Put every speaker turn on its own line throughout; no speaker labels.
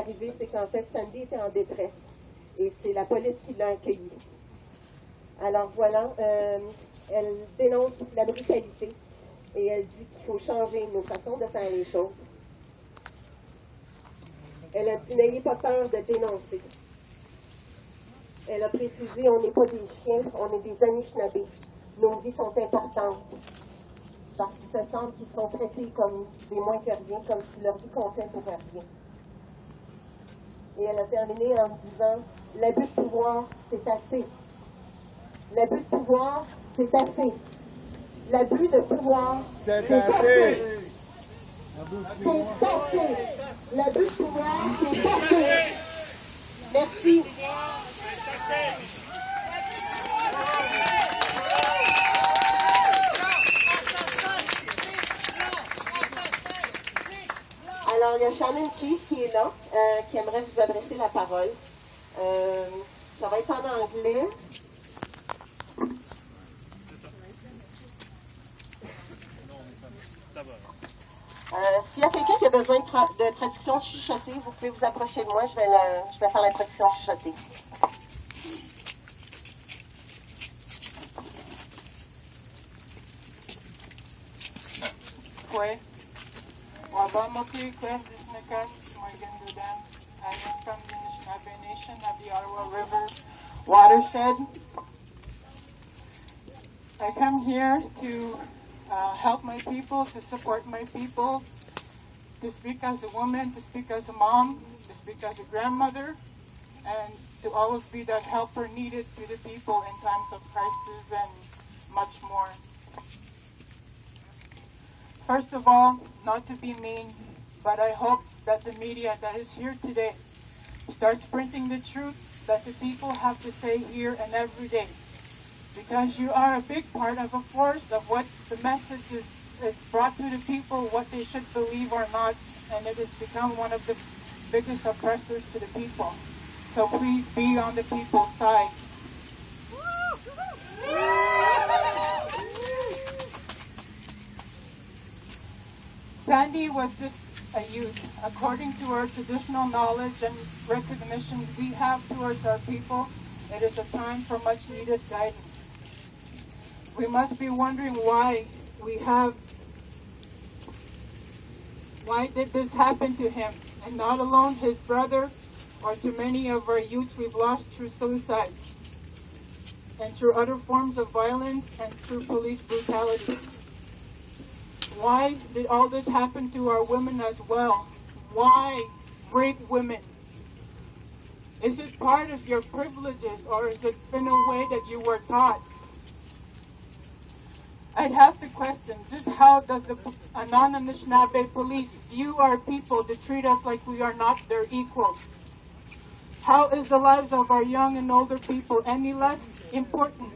arrivé, c'est qu'en fait, Sandy était en détresse. Et c'est la police qui l'a accueillie. Alors voilà, elle dénonce la brutalité et elle dit qu'il faut changer nos façons de faire les choses. Elle a dit, n'ayez pas peur de dénoncer. Elle a précisé, on n'est pas des chiens, on est des Anishinabés. Nos vies sont importantes. Parce qu'ils se sentent qu'ils sont traités comme des moins que rien, comme si leur vie comptait pour rien. Et elle a terminé en disant, l'abus de pouvoir, c'est assez. L'abus de pouvoir, c'est assez. L'abus de pouvoir, c'est assez. C'est assez. L'abus de pouvoir, c'est assez. Merci. Alors, il y a Shannon Keith qui est là, qui aimerait vous adresser la parole. Ça va être en anglais. S'il y a quelqu'un qui a besoin de traduction chuchotée, vous pouvez vous approcher de moi, je vais faire la traduction chuchotée.
Kwe, Wabamoki Kwe, Disnekas, Morgandudan. I am from the Anishinaabe Nation of the Ottawa River watershed. I come here to help my people, to support my people, to speak as a woman, to speak as a mom, to speak as a grandmother, and to always be that helper needed to the people in times of crisis and much more. First of all, not to be mean, but I hope that the media that is here today starts printing the truth that the people have to say here and every day. Because you are a big part of a force of what the message is brought to the people, what they should believe or not, and it has become one of the biggest oppressors to the people. So please be on the people's side. Sandy was just a youth. According to our traditional knowledge and recognition we have towards our people, it is a time for much needed guidance. We must be wondering why did this happen to him, and not alone his brother, or to many of our youth we've lost through suicides, and through other forms of violence, and through police brutality. Why did all this happen to our women as well? Why rape women? Is it part of your privileges, or is it in a way that you were taught? I'd have to question just how does the non-Anishinaabe police view our people to treat us like we are not their equals? How is the lives of our young and older people any less important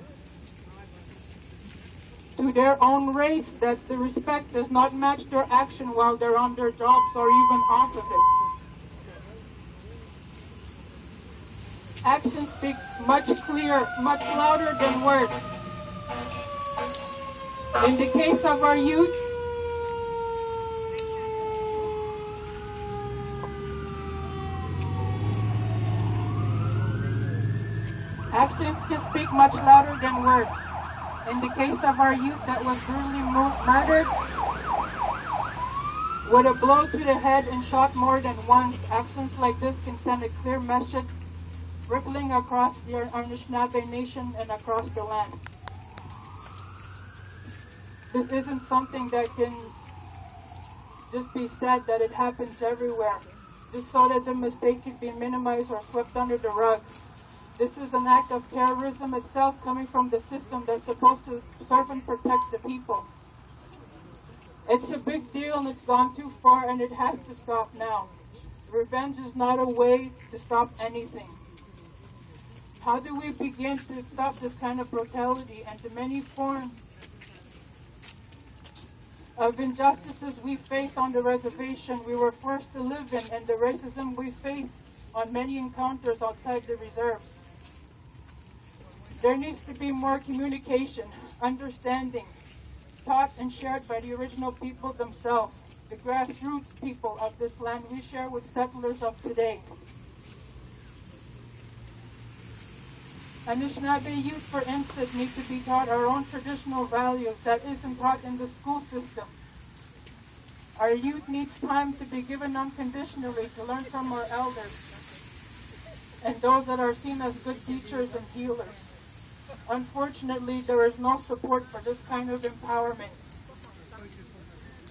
to their own race that the respect does not match their action while they're on their jobs or even off of it? Action speaks much clearer, much louder than words. In the case of our youth, actions can speak much louder than words. In the case of our youth that was brutally murdered, with a blow to the head and shot more than once, actions like this can send a clear message rippling across the Anishinaabe Nation and across the land. This isn't something that can just be said that it happens everywhere, just so that the mistake can be minimized or swept under the rug. This is an act of terrorism itself coming from the system that's supposed to serve and protect the people. It's a big deal and it's gone too far and it has to stop now. Revenge is not a way to stop anything. How do we begin to stop this kind of brutality and the many forms of injustices we face on the reservation we were forced to live in, and the racism we face on many encounters outside the reserve? There needs to be more communication, understanding, taught and shared by the original people themselves, the grassroots people of this land, we share with settlers of today. Anishinaabe youth, for instance, need to be taught our own traditional values that isn't taught in the school system. Our youth needs time to be given unconditionally to learn from our elders and those that are seen as good teachers and healers. Unfortunately, there is no support for this kind of empowerment.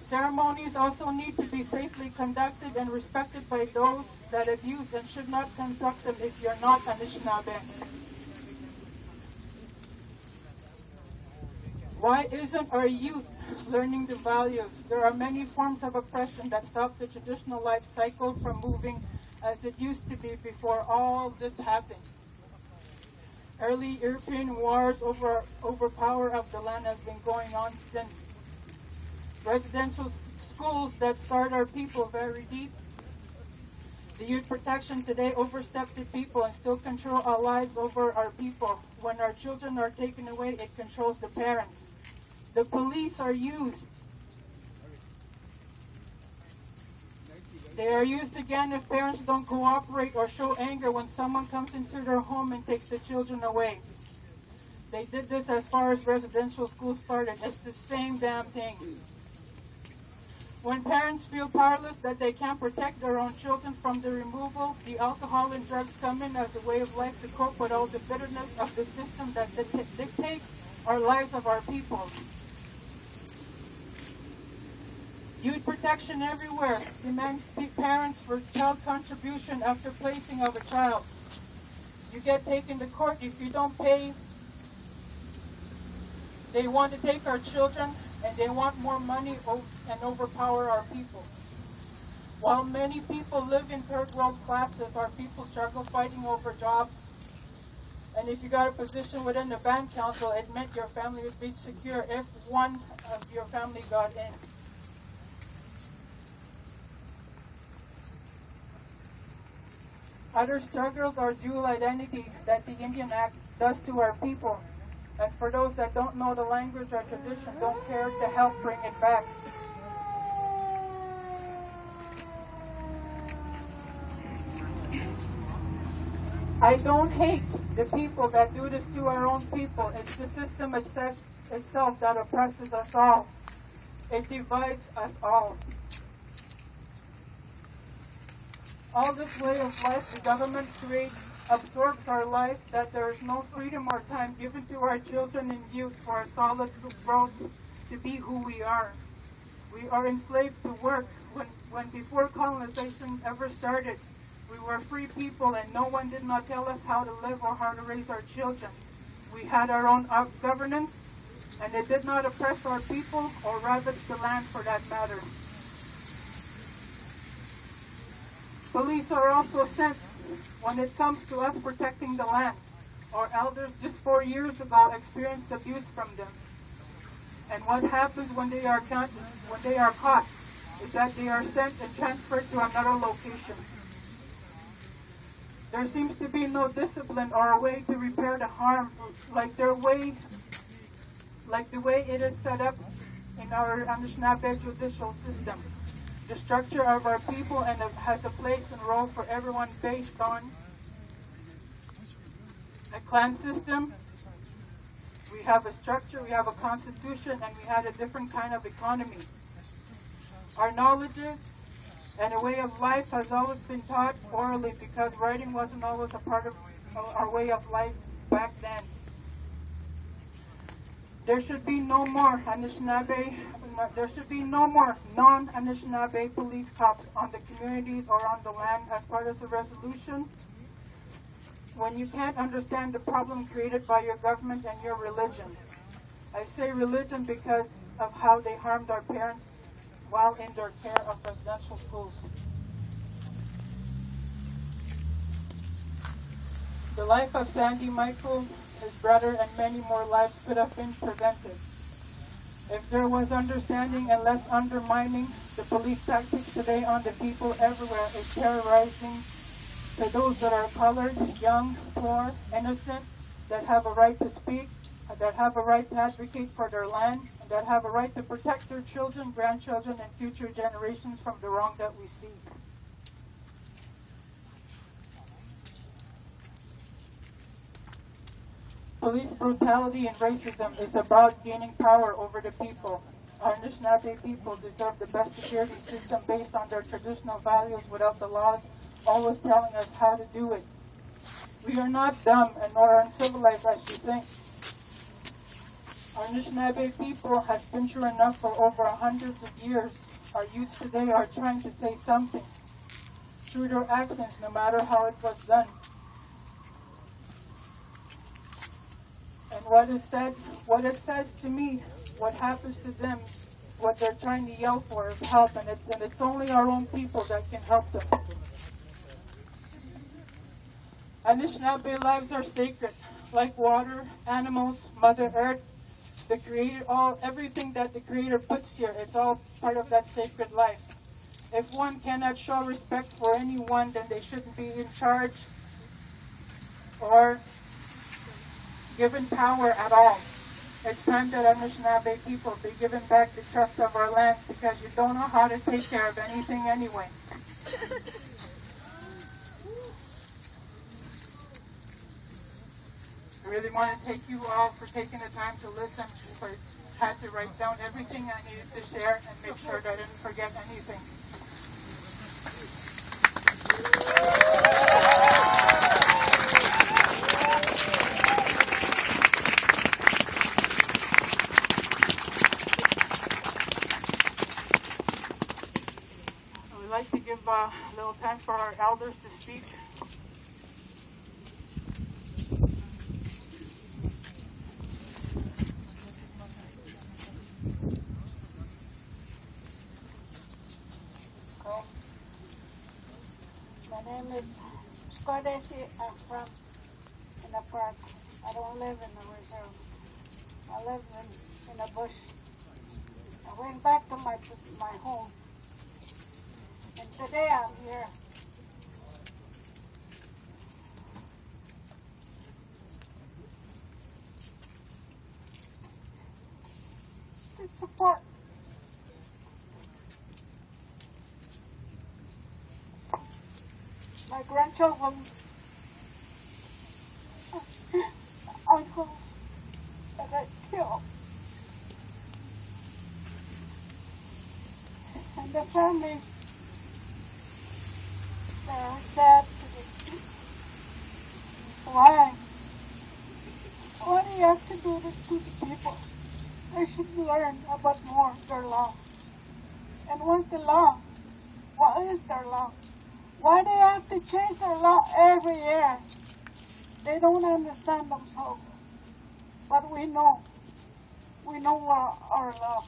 Ceremonies also need to be safely conducted and respected by those that abuse and should not conduct them if you're not Anishinaabe. Why isn't our youth learning the values? There are many forms of oppression that stop the traditional life cycle from moving as it used to be before all this happened. Early European wars over power of the land has been going on since. Residential schools that start our people very deep. The youth protection today oversteps the people and still control our lives over our people. When our children are taken away, it controls the parents. The police are used. They are used again if parents don't cooperate or show anger when someone comes into their home and takes the children away. They did this as far as residential schools started. It's the same damn thing. When parents feel powerless that they can't protect their own children from the removal, the alcohol and drugs come in as a way of life to cope with all the bitterness of the system that dictates our lives of our people. Youth protection everywhere demands parents for child contribution after placing of a child. You get taken to court if you don't pay. They want to take our children and they want more money and overpower our people. While many people live in third world classes, our people struggle fighting over jobs. And if you got a position within the band council, it meant your family would be secure if one of your family got in. Other struggles are dual identity that the Indian Act does to our people. And for those that don't know the language or tradition, don't care to help bring it back. I don't hate the people that do this to our own people. It's the system itself that oppresses us all. It divides us all. All this way of life the government creates absorbs our life, that there is no freedom or time given to our children and youth for a solid growth to be who we are. We are enslaved to work. When before colonization ever started, we were free people and no one did not tell us how to live or how to raise our children. We had our own governance and it did not oppress our people or ravage the land for that matter. Police are also sent when it comes to us protecting the land. Our elders just 4 years ago experienced abuse from them. And what happens when they are caught is that they are sent and transferred to another location. There seems to be no discipline or a way to repair the harm like the way it is set up in our Anishinaabe judicial system. The structure of our people and has a place and role for everyone based on a clan system. We have a structure, we have a constitution, and we had a different kind of economy. Our knowledges and a way of life has always been taught orally because writing wasn't always a part of our way of life back then. There should be no more non-Anishinaabe police cops on the communities or on the land as part of the resolution. When you can't understand the problem created by your government and your religion. I say religion because of how they harmed our parents while in their care of residential schools. The life of Sandy, Michael, his brother, and many more lives could have been prevented if there was understanding and less undermining. The police tactics today on the people everywhere is terrorizing to those that are colored, young, poor, innocent, that have a right to speak, that have a right to advocate for their land, and that have a right to protect their children, grandchildren, and future generations from the wrong that we see. Police brutality and racism is about gaining power over the people. Our Anishinaabe people deserve the best security system based on their traditional values without the laws always telling us how to do it. We are not dumb and nor uncivilized as you think. Our Anishinaabe people has been through enough for over hundreds of years. Our youth today are trying to say something through their actions, no matter how it was done. And what it says to me, what happens to them, what they're trying to yell for is help, and it's only our own people that can help them. Anishinaabe lives are sacred, like water, animals, Mother Earth, the Creator, everything that the Creator puts here, it's all part of that sacred life. If one cannot show respect for anyone, then they shouldn't be in charge or given power at all. It's time that Anishinaabe people be given back the trust of our land, because you don't know how to take care of anything anyway. I really want to thank you all for taking the time to listen. I had to write down everything I needed to share and make sure that I didn't forget anything. We'd like to give a little time for our elders to speak.
My name is Squadesi. I'm from in a park. I don't live in the reserve. I live in a bush. I went back to my home. And today I'm here to support my grandchildren, uncles that I killed, and the family. Sad. Why? Why do you have to do this to the people? They should learn about more their law. And what's the law? What is their law? Why do they have to change their law every year? They don't understand themselves. But we know. We know our law.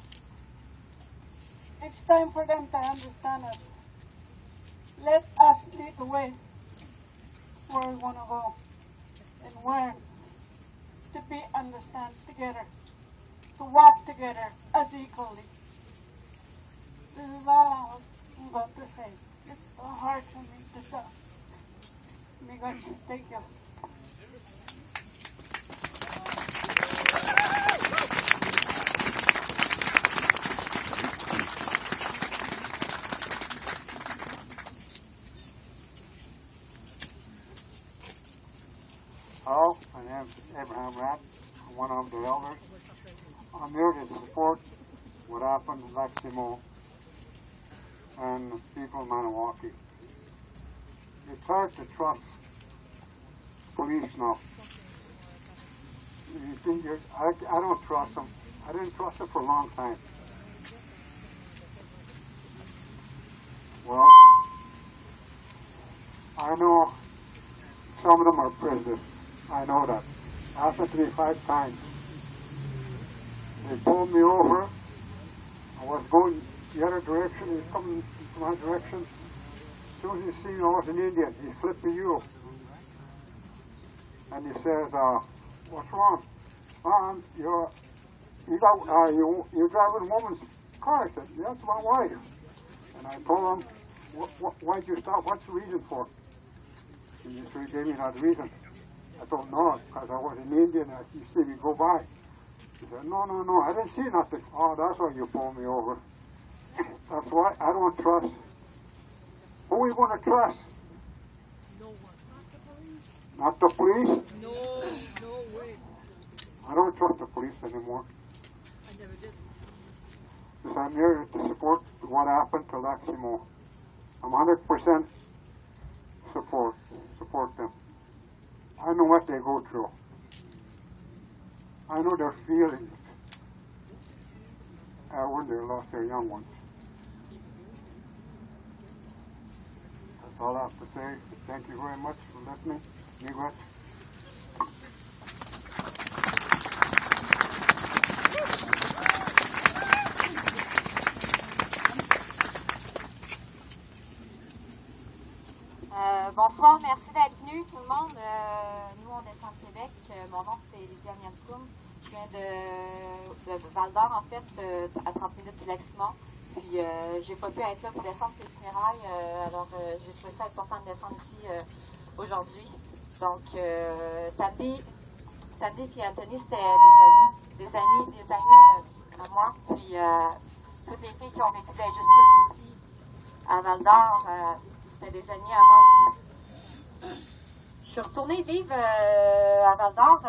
It's time for them to understand us. Let us lead the way where we want to go and where to be understand together, to walk together as equally. This is all I'm about to say. It's so hard for me to say. May God take you.
Hello, my name is Abraham Rapp. I'm one of the elders. I'm here to support what happened in Leximo and the people of Maniwaki. It's hard to trust police now. You think I don't trust them. I didn't trust them for a long time. Well, I know some of them are prisoners. I know that. Happened to me 5 times. They pulled me over. I was going the other direction. He was coming from my direction. As soon as he seen I was an Indian, he flipped me you. And he says, what's wrong? You're driving a woman's car. I said, yeah, that's my wife. And I told him, why'd you stop? What's the reason for? He just gave me that reason. I told him, no, because I was an Indian and you see me go by. He said, no, I didn't see nothing. Oh, that's why you pulled me over. That's why I don't trust. Who are we going to trust?
No one.
Not the police?
No way.
I don't trust the police anymore.
I never did.
Because I'm here to support what happened to Leximo. I'm 100% support them. I know what they go through. I know their feelings when they lost their young ones. That's all I have to say. Thank you very much for listening. Miigwech.
Bonsoir, merci d'être venu tout le monde. Nous, on descend de Québec. Mon nom, c'est Lydia Mianskoum. Je viens de Val-d'Or, en fait, à 30 minutes de Lac-Simon. Puis, j'ai pas pu être là pour descendre les funérailles. Alors, j'ai trouvé ça important de descendre ici aujourd'hui. Donc, Sandy et Anthony, c'était des amis à moi. Puis, toutes les filles qui ont vécu de l'injustice ici, à Val-d'Or, c'était des amis à moi aussi. Je suis retournée vivre à Val-d'Or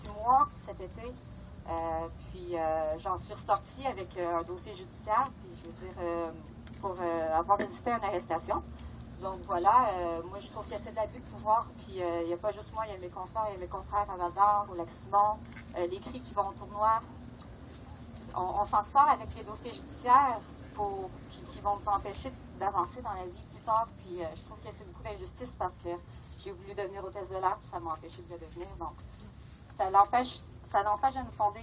6 mois cet été. Puis j'en suis ressortie avec un dossier judiciaire, puis je veux dire, pour avoir résisté à une arrestation. Donc voilà, moi je trouve que c'est de l'abus de pouvoir, puis il n'y a pas juste moi, il y a mes consoeurs, il y a mes confrères à Val-d'Or, au Lac-Simon, les cris qui vont au tournoi. On s'en sort avec les dossiers judiciaires qui vont nous empêcher d'avancer dans la vie plus tard, puis je trouve que c'est beaucoup d'injustice parce que j'ai voulu devenir hôtesse de l'air, puis ça m'a empêché de le devenir. Donc, ça l'empêche de nous fonder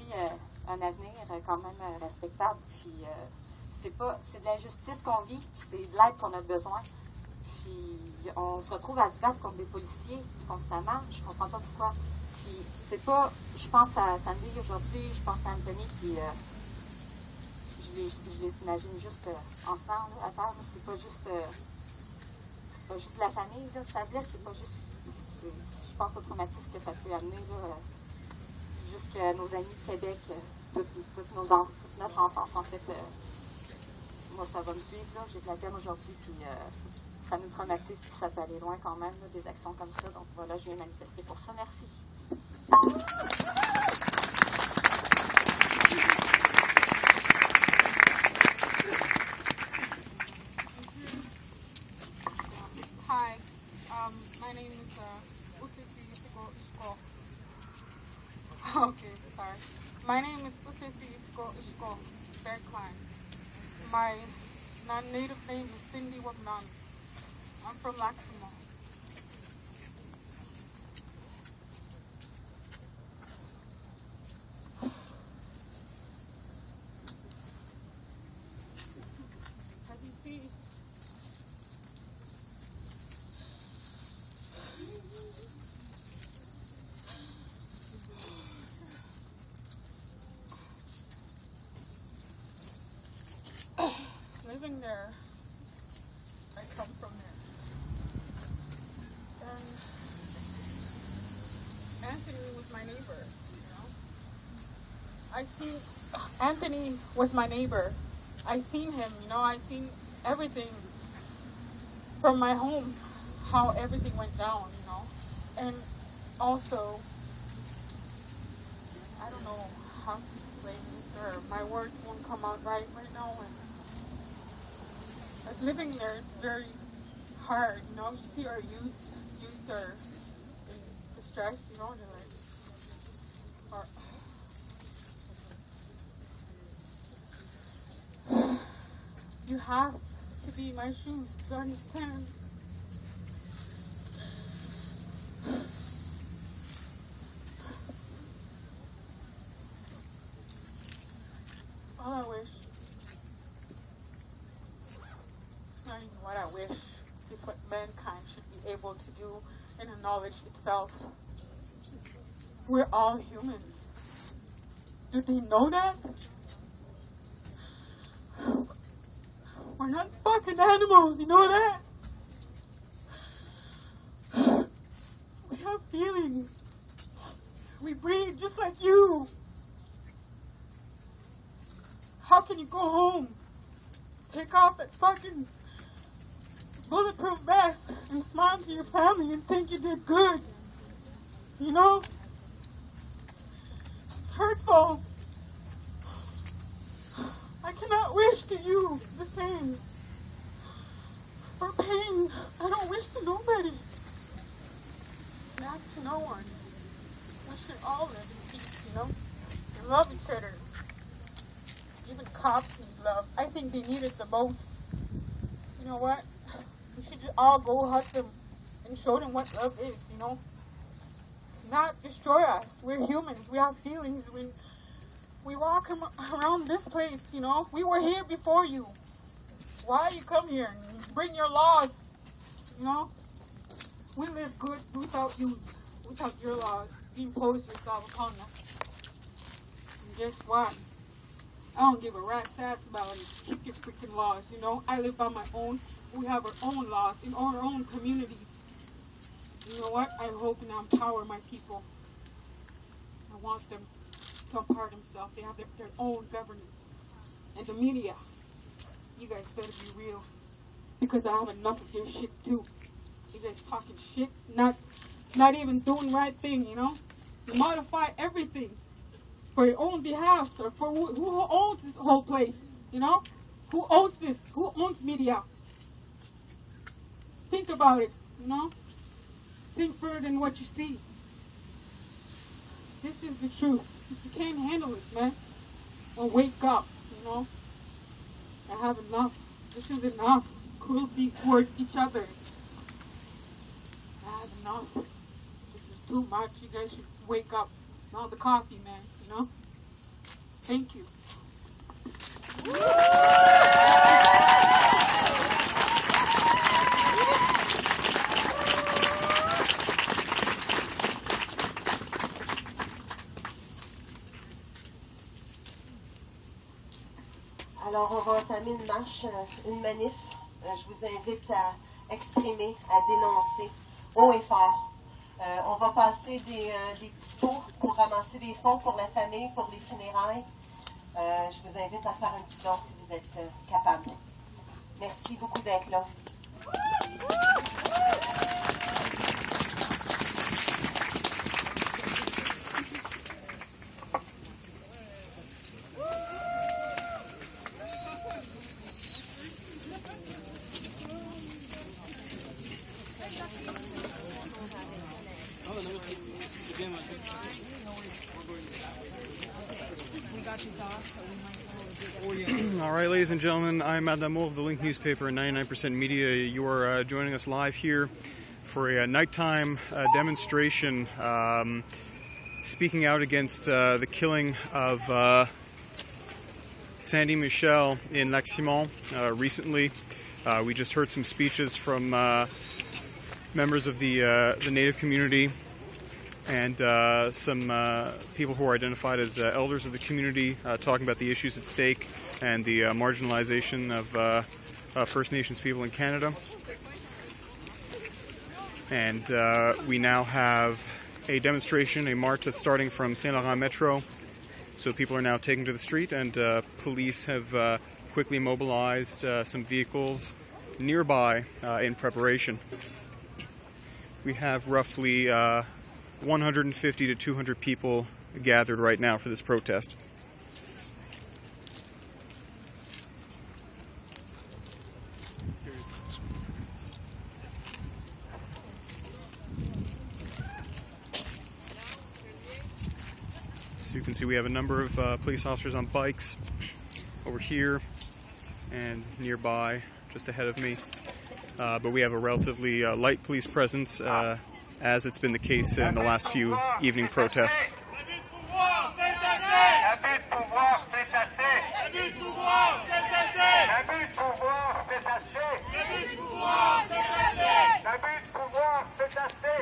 un avenir quand même respectable. Puis, c'est de l'injustice qu'on vit, c'est de l'aide qu'on a besoin. Puis, on se retrouve à se battre contre des policiers constamment. Je comprends pas pourquoi. Puis, c'est pas. Je pense à Sandy aujourd'hui, je pense à Anthony, puis je les imagine juste ensemble à terre. C'est pas juste la famille, là, ça blesse, c'est pas juste. Je pense au traumatisme que ça peut amener, là, jusqu'à nos amis de Québec, toute notre enfance, en fait. Moi, ça va me suivre, là. J'ai de la peine aujourd'hui, puis ça nous traumatise, puis ça peut aller loin quand même, là, des actions comme ça. Donc voilà, je viens manifester pour ça. Merci.
Hi, my name is Usisi Ishko. Okay, sorry. My name is Usisi Ishko Faircline. My non-native name is Cindy Wagnon. I'm from Laximo. As you see, living there, I come from there. And Anthony was my neighbor, Anthony was my neighbor. I seen him, I seen everything from my home, how everything went down, And also, I don't know how to explain this, or my words won't come out right now. And living there is very hard, You see our youth are in distress, they're like, you have to be in my shoes to understand. All I wish, it's not even what I wish, is what mankind should be able to do and acknowledge itself. We're all humans. Do they know that? We're not fucking animals, you know that? We have feelings. just like you. How can you go home, take off that fucking bulletproof vest and smile to your family and think you did good? You know? It's hurtful. I cannot wish to you the same. For pain, I don't wish to nobody. Not to no one. We should all live in peace, you know? And love each other. Even cops need love. I think they need it the most. You know what? We should just all go hug them and show them what love is, you know? Not destroy us. We're humans. We have feelings. We walk around this place, you know? We were here before you. Why you come here and bring your laws, you know? We live good without you, without your laws. You impose yourself upon us. And guess what? I don't give a rat's ass about it. Keep your freaking laws, you know? I live by my own. We have our own laws in our own communities. You know what? I hope and I empower my people. I want them to empower themselves. They have their own governance. And the media, you guys better be real. Because I have enough of your shit too. You guys talking shit, not even doing the right thing, you know? You modify everything for your own behalf, or for who owns this whole place, you know? Who owns this? Who owns media? Think about it, you know? Think further than what you see. This is the truth. If you can't handle it, man, well, wake up, you know? I have enough. This is enough. Cruelty towards each other. I have enough. This is too much. You guys should wake up. Not the coffee, man, you know? Thank you.
Alors, on va entamer une marche, une manif. Je vous invite à exprimer, à dénoncer haut et fort. On va passer des petits pots pour ramasser des fonds pour la famille, pour les funérailles. Je vous invite à faire un petit don si vous êtes capable. Merci beaucoup d'être là.
All right, ladies and gentlemen, I'm Adamo of the Link newspaper and 99% Media. You are joining us live here for a nighttime demonstration speaking out against the killing of Sandy Michel in Lac-Simon recently. We just heard some speeches from members of the Native community and some people who are identified as elders of the community talking about the issues at stake and the marginalization of First Nations people in Canada. And we now have a demonstration, a march that's starting from Saint Laurent Metro. So people are now taking to the street, and police have quickly mobilized some vehicles nearby in preparation. We have roughly 150 to 200 people gathered right now for this protest. So you can see we have a number of police officers on bikes over here and nearby, just ahead of me. But we have a relatively light police presence, as it's been the case in the last few evening protests.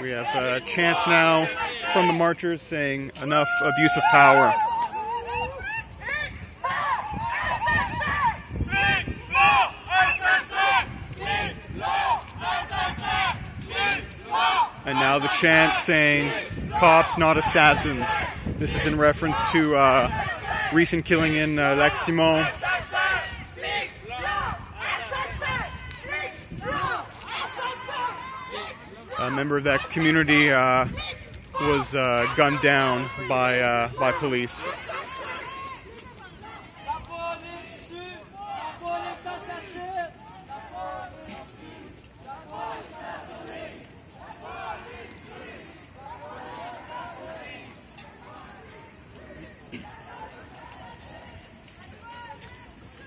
We have chants now from the marchers saying, "Enough abuse of power." And now the chant saying, "Cops, not assassins." This is in reference to recent killing in Lac-Simon. A member of that community was gunned down by police.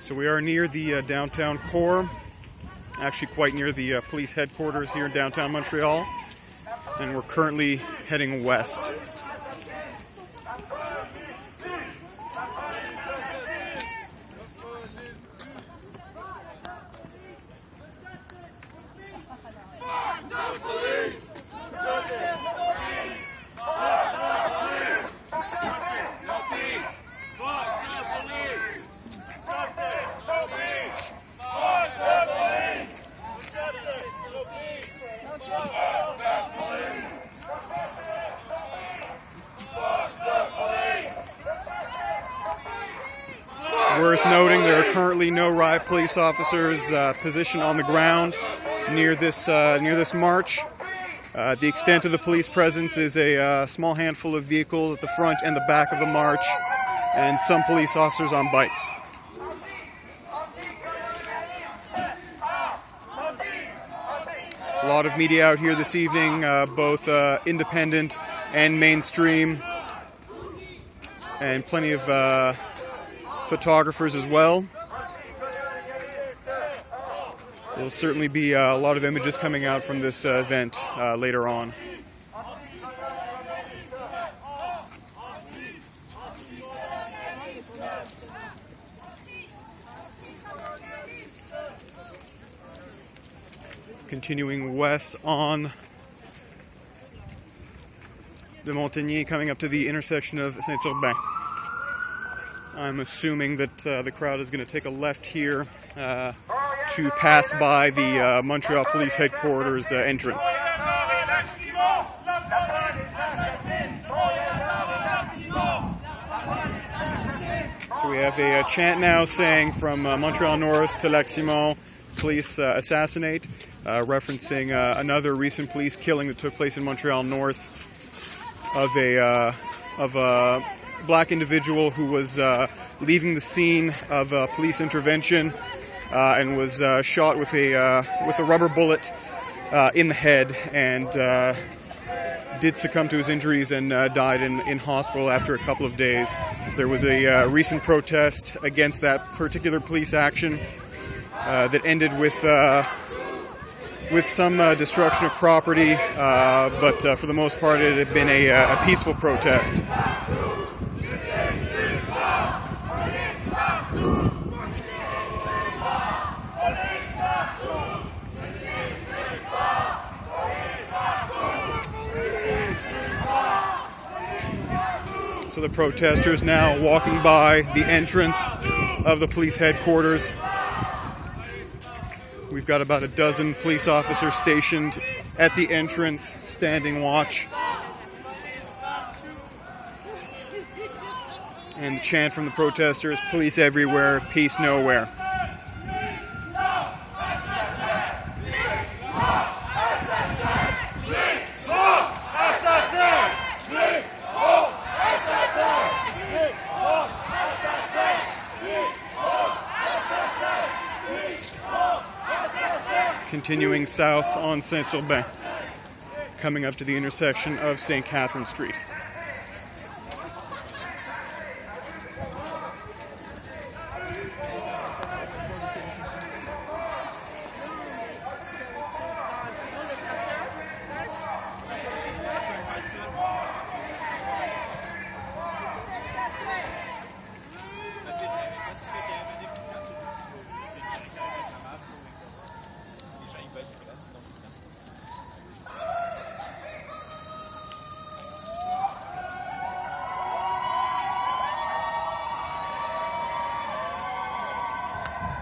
So we are near the downtown core, actually quite near the police headquarters here in downtown Montreal, and we're currently heading west. Worth noting, there are currently no riot police officers positioned on the ground near this march. The extent of the police presence is a small handful of vehicles at the front and the back of the march, and some police officers on bikes. A lot of media out here this evening, both independent and mainstream, and plenty of photographers as well. So there'll certainly be a lot of images coming out from this event later on. Continuing west on de Montigny, coming up to the intersection of Saint-Urbain. I'm assuming that the crowd is going to take a left here to pass by the Montreal Police Headquarters entrance. So we have a chant now saying from Montreal North to Lac-Simon, police assassinate, referencing another recent police killing that took place in Montreal North of a black individual who was leaving the scene of a police intervention and was shot with a rubber bullet in the head, and did succumb to his injuries and died in hospital after a couple of days. There was a recent protest against that particular police action that ended with some destruction of property, but for the most part it had been a peaceful protest. So the protesters now walking by the entrance of the police headquarters. We've got about a dozen police officers stationed at the entrance, standing watch. And the chant from the protesters, police everywhere, peace nowhere. Continuing south on Saint-Urbain, coming up to the intersection of St. Catherine Street.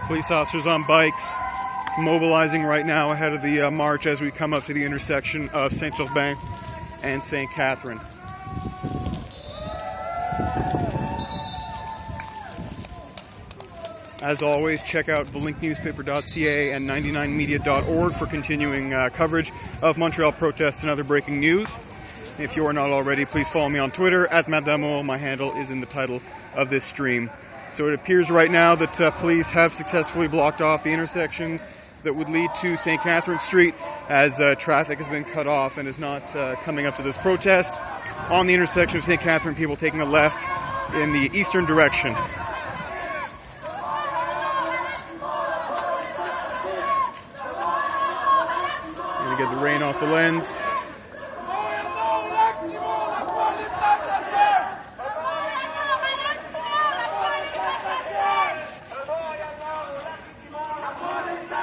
Police officers on bikes mobilizing right now ahead of the march as we come up to the intersection of Saint-Urbain and St. Catherine. As always, check out thelinknewspaper.ca and 99media.org for continuing coverage of Montreal protests and other breaking news. If you are not already, please follow me on Twitter @Madamo. My handle is in the title of this stream. So it appears right now that police have successfully blocked off the intersections that would lead to St. Catherine Street, as traffic has been cut off and is not coming up to this protest. On the intersection of St. Catherine, people taking a left in the eastern direction. Gonna get the rain off the lens.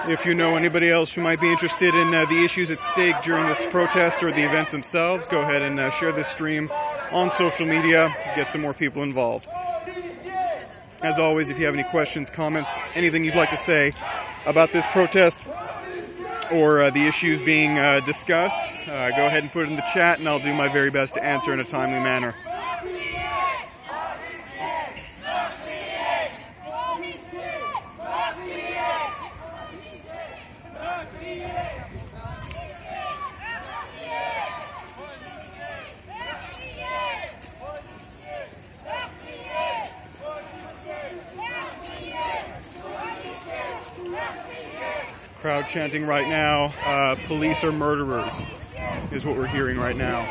If you know anybody else who might be interested in the issues at stake during this protest or the events themselves, go ahead and share this stream on social media, get some more people involved. As always, if you have any questions, comments, anything you'd like to say about this protest or the issues being discussed, go ahead and put it in the chat and I'll do my very best to answer in a timely manner. Crowd chanting right now, police are murderers, is what we're hearing right now.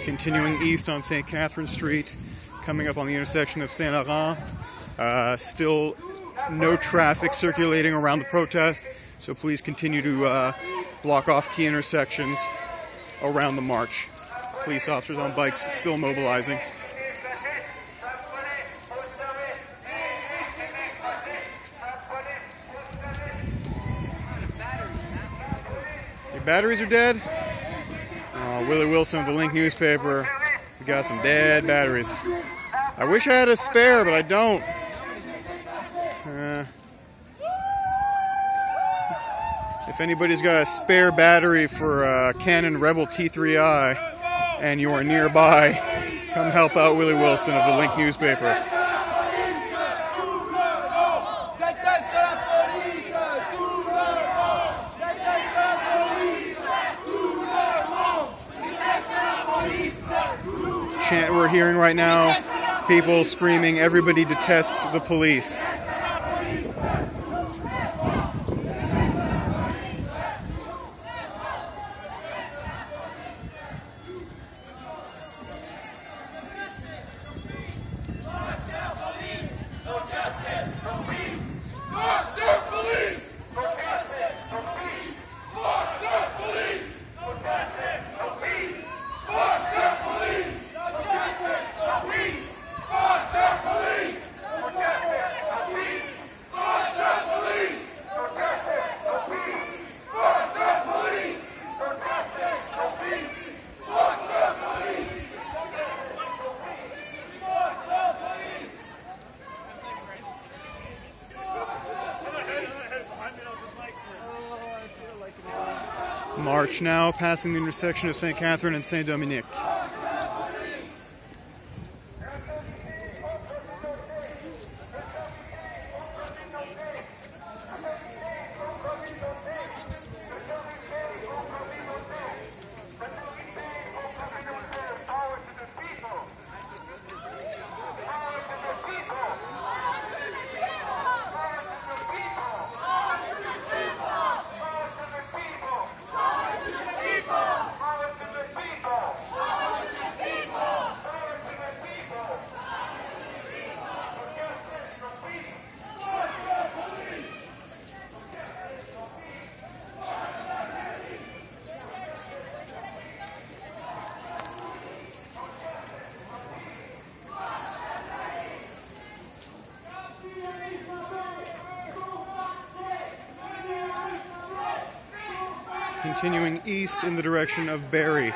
Continuing east on St. Catherine Street, coming up on the intersection of Saint Laurent. Still no traffic circulating around the protest, so please continue to block off key intersections around the march. Police officers on bikes still mobilizing. Your batteries are dead? Willie Wilson of the Link newspaper. He's got some dead batteries. I wish I had a spare, but I don't. If anybody's got a spare battery for a Canon Rebel T3i and you are nearby, come help out Willie Wilson of the Link newspaper. Chant we're hearing right now, people screaming, "Everybody detests the police." March now passing the intersection of St. Catherine and Saint Dominique. Continuing east in the direction of Barrie.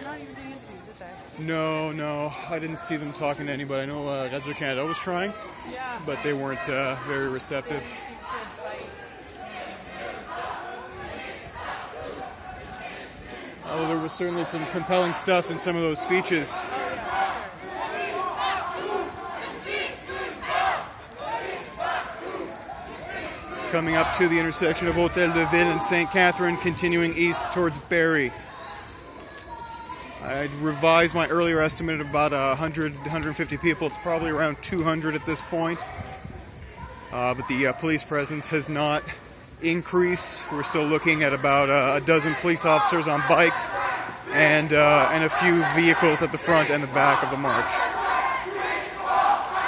not even doing interviews, did they?
No, I didn't see them talking to anybody. I know Radio Canada was trying,
Yeah.
but they weren't very receptive.
They seem to bite.
Although there was certainly some compelling stuff in some of those speeches. Coming up to the intersection of Hôtel de Ville and St. Catherine, continuing east towards Barrie. I'd revised my earlier estimate of about 100, 150 people. It's probably around 200 at this point. But the police presence has not increased. We're still looking at about a dozen police officers on bikes and a few vehicles at the front and the back of the march.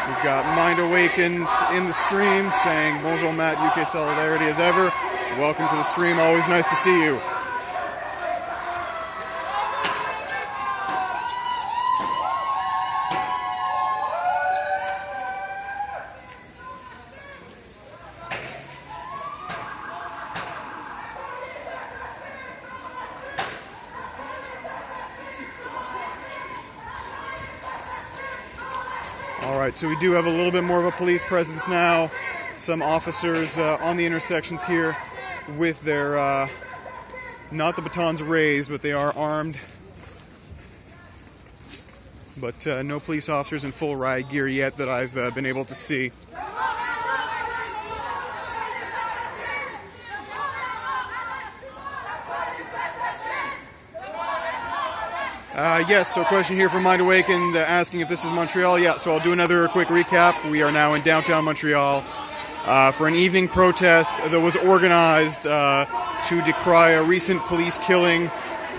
We've got Mind Awakened in the stream saying, Bonjour Matt, UK Solidarity as ever. Welcome to the stream, always nice to see you. Alright, so we do have a little bit more of a police presence now. Some officers on the intersections here with their, not the batons raised, but they are armed. But no police officers in full riot gear yet that I've been able to see. Yes, so question here from Mind Awakened asking if this is Montreal. Yeah, so I'll do another quick recap. We are now in downtown Montreal for an evening protest that was organized to decry a recent police killing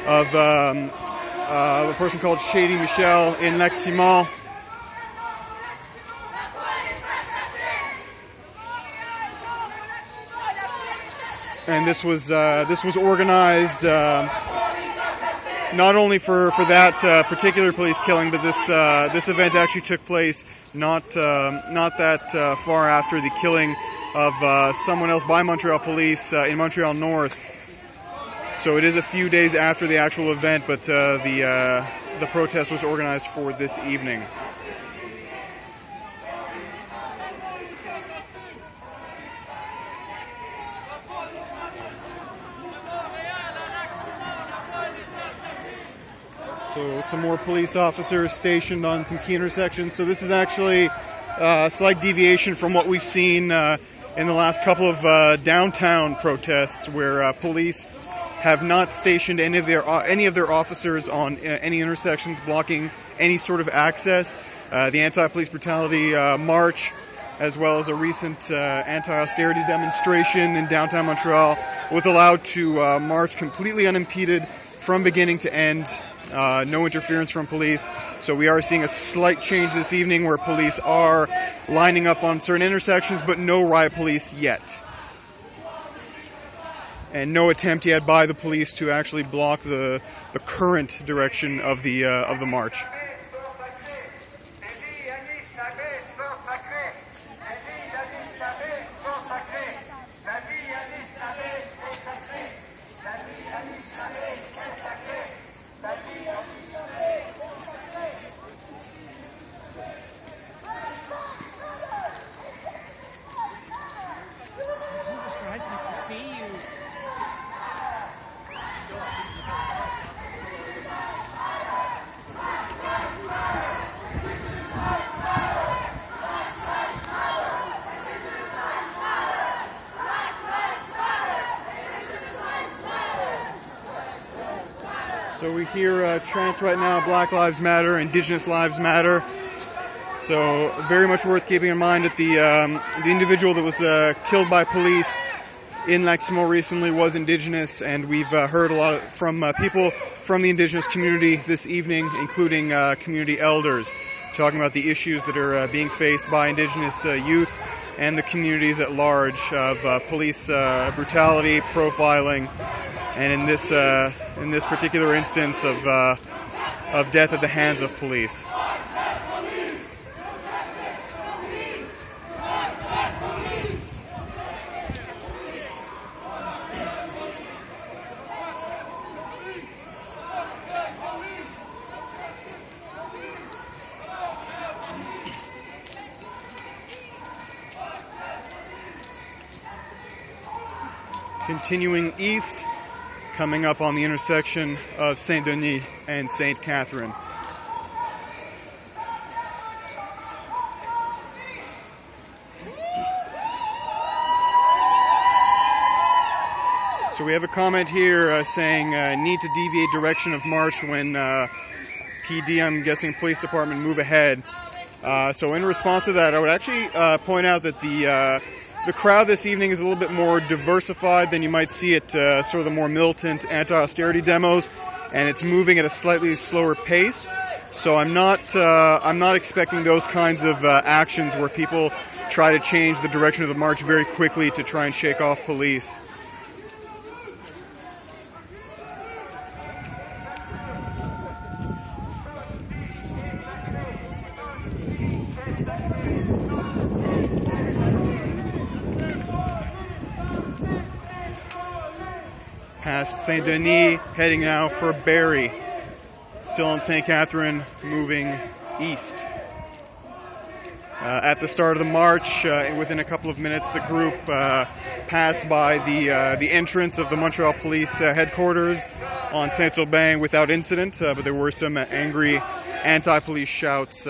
of a person called Shady Michel in Lac-Simon. And this was organized not only for that particular police killing, but this event actually took place not that far after the killing of someone else by Montreal police in Montreal North. So it is a few days after the actual event, but the protest was organized for this evening. So some more police officers stationed on some key intersections. So this is actually a slight deviation from what we've seen in the last couple of downtown protests, where police have not stationed any of their officers on any intersections, blocking any sort of access. The anti-police brutality march, as well as a recent anti-austerity demonstration in downtown Montreal, was allowed to march completely unimpeded from beginning to end. No interference from police. So we are seeing a slight change this evening where police are lining up on certain intersections, but no riot police yet. And no attempt yet by the police to actually block the current direction of the march. So we hear chants right now, Black Lives Matter, Indigenous Lives Matter. So very much worth keeping in mind that the individual that was killed by police in Lac-Simon recently was Indigenous, and we've heard a lot from people from the Indigenous community this evening, including community elders, talking about the issues that are being faced by Indigenous youth and the communities at large of police brutality, profiling, and in this particular instance of death at the hands of police. continuing east, coming up on the intersection of Saint-Denis and St. Catherine. So we have a comment here saying need to deviate direction of march when PD, I'm guessing police department, move ahead. So in response to that, I would actually point out that the crowd this evening is a little bit more diversified than you might see at sort of the more militant anti-austerity demos, and it's moving at a slightly slower pace. So I'm not expecting those kinds of actions where people try to change the direction of the march very quickly to try and shake off police. Past Saint-Denis, heading now for Barrie. Still on St. Catherine, moving east. At the start of the march, within a couple of minutes, the group passed by the entrance of the Montreal Police headquarters on Saint-Aubin without incident, but there were some angry anti-police shouts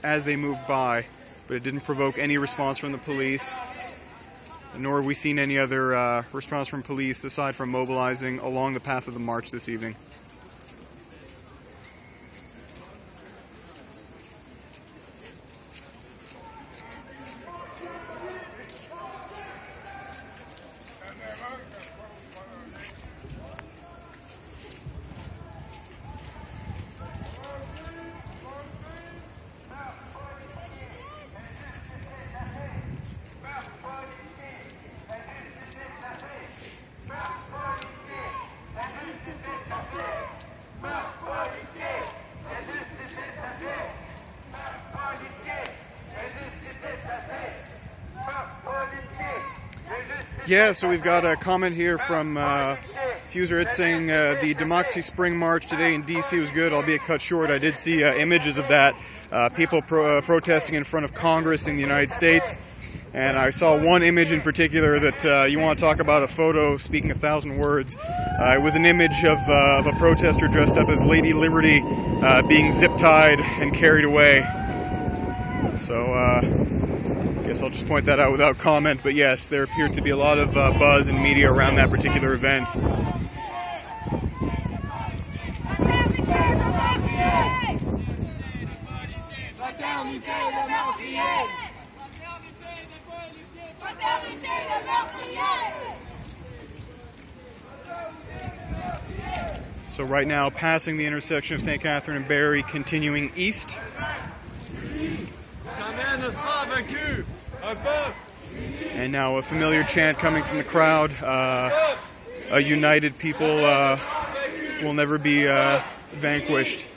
as they moved by, but it didn't provoke any response from the police. Nor have we seen any other response from police aside from mobilizing along the path of the march this evening. Yeah, so we've got a comment here from Fuser. It's saying the Democracy Spring March today in D.C. was good, albeit cut short. I did see images of that. People protesting in front of Congress in the United States. And I saw one image in particular that you want to talk about a photo speaking 1,000 words. It was an image of a protester dressed up as Lady Liberty being zip-tied and carried away. So I guess I'll just point that out without comment. But yes, there appeared to be a lot of buzz and media around that particular event. So right now, passing the intersection of St. Catherine and Barrie, continuing east. And now a familiar chant coming from the crowd. A united people will never be vanquished.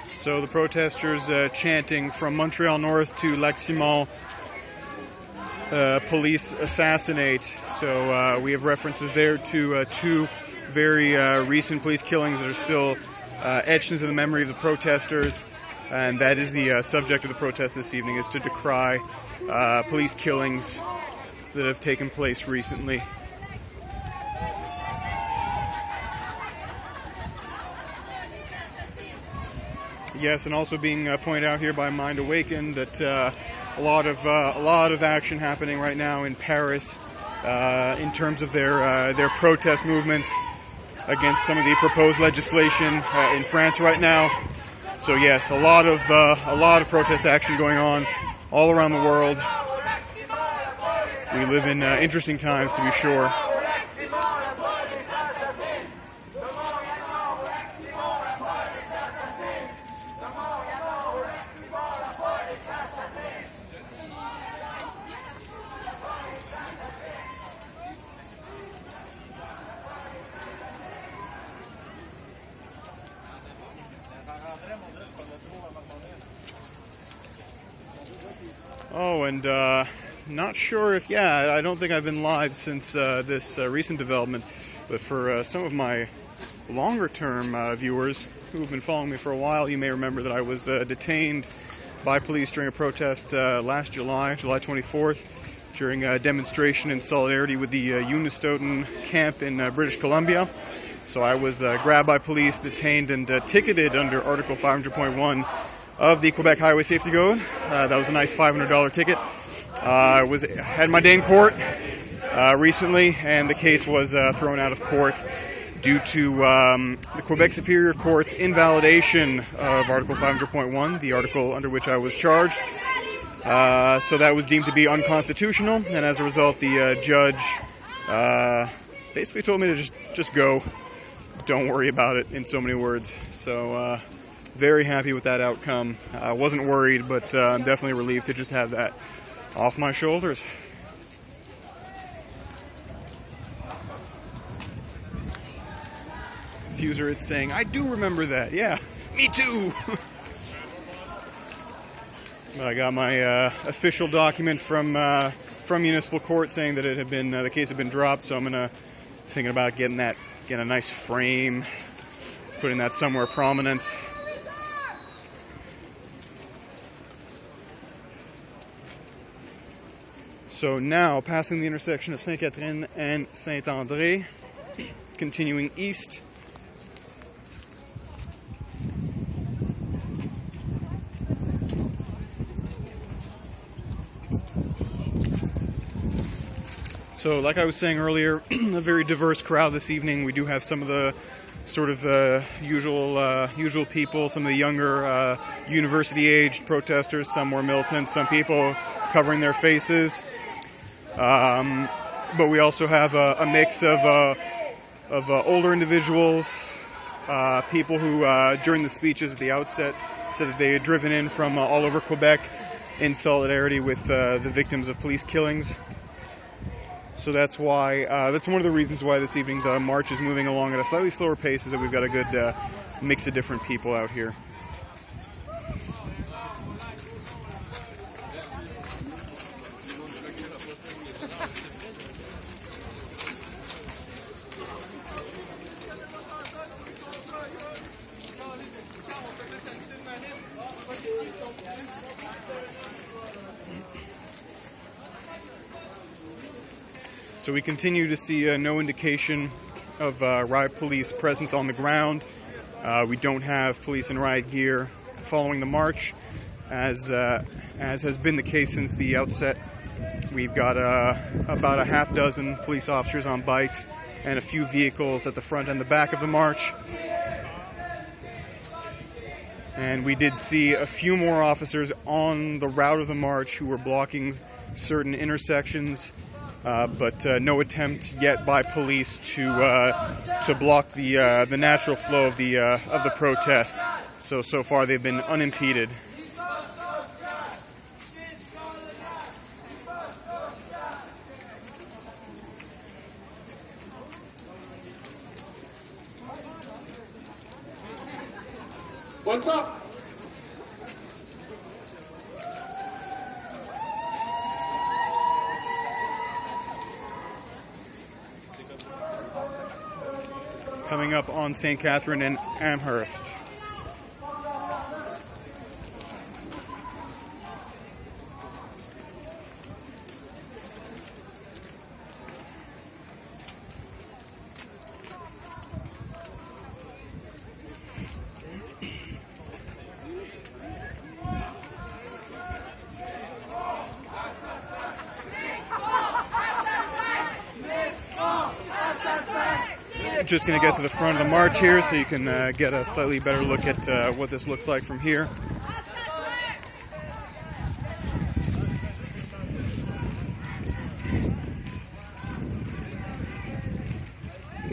So the protesters chanting from Montreal North to Lac-Simon, police assassinate. So we have references there to two very recent police killings that are still etched into the memory of the protesters. And that is the subject of the protest this evening, is to decry police killings that have taken place recently. Yes, and also being pointed out here by Mind Awakened that a lot of action happening right now in Paris in terms of their protest movements against some of the proposed legislation in France right now. So yes, a lot of protest action going on all around the world. We live in interesting times, to be sure. Oh, and not sure if, I don't think I've been live since this recent development, but for some of my longer-term viewers who have been following me for a while, you may remember that I was detained by police during a protest last July 24th, during a demonstration in solidarity with the Unistoten camp in British Columbia. So I was grabbed by police, detained, and ticketed under Article 500.1 of the Quebec Highway Safety Code. That was a nice $500 ticket. I had my day in court recently, and the case was thrown out of court due to the Quebec Superior Court's invalidation of Article 500.1, the article under which I was charged. So that was deemed to be unconstitutional, and as a result, the judge basically told me to just go. Don't worry about it, in so many words. So very happy with that outcome. I wasn't worried, but I'm definitely relieved to just have that off my shoulders. Fuser, it's saying, I do remember that. Yeah, me too. I got my official document from municipal court saying that it had been the case had been dropped. So I'm thinking about getting a nice frame, putting that somewhere prominent. So now, passing the intersection of Sainte-Catherine and Saint-André, continuing east. So, like I was saying earlier, a very diverse crowd this evening. We do have some of the sort of usual people, some of the younger university-aged protesters, some more militant, some people covering their faces. But we also have a mix of older individuals, people who, during the speeches at the outset, said that they had driven in from all over Quebec in solidarity with the victims of police killings. So that's why, that's one of the reasons why this evening the march is moving along at a slightly slower pace, is that we've got a good mix of different people out here. So we continue to see no indication of riot police presence on the ground. We don't have police in riot gear following the march, as has been the case since the outset. We've got about a half dozen police officers on bikes and a few vehicles at the front and the back of the march. And we did see a few more officers on the route of the march who were blocking certain intersections. But no attempt yet by police to block the natural flow of the protest. So far they've been unimpeded.
What's up?
Coming up on St. Catherine and Amherst. Just going to get to the front of the march here so you can get a slightly better look at what this looks like from here.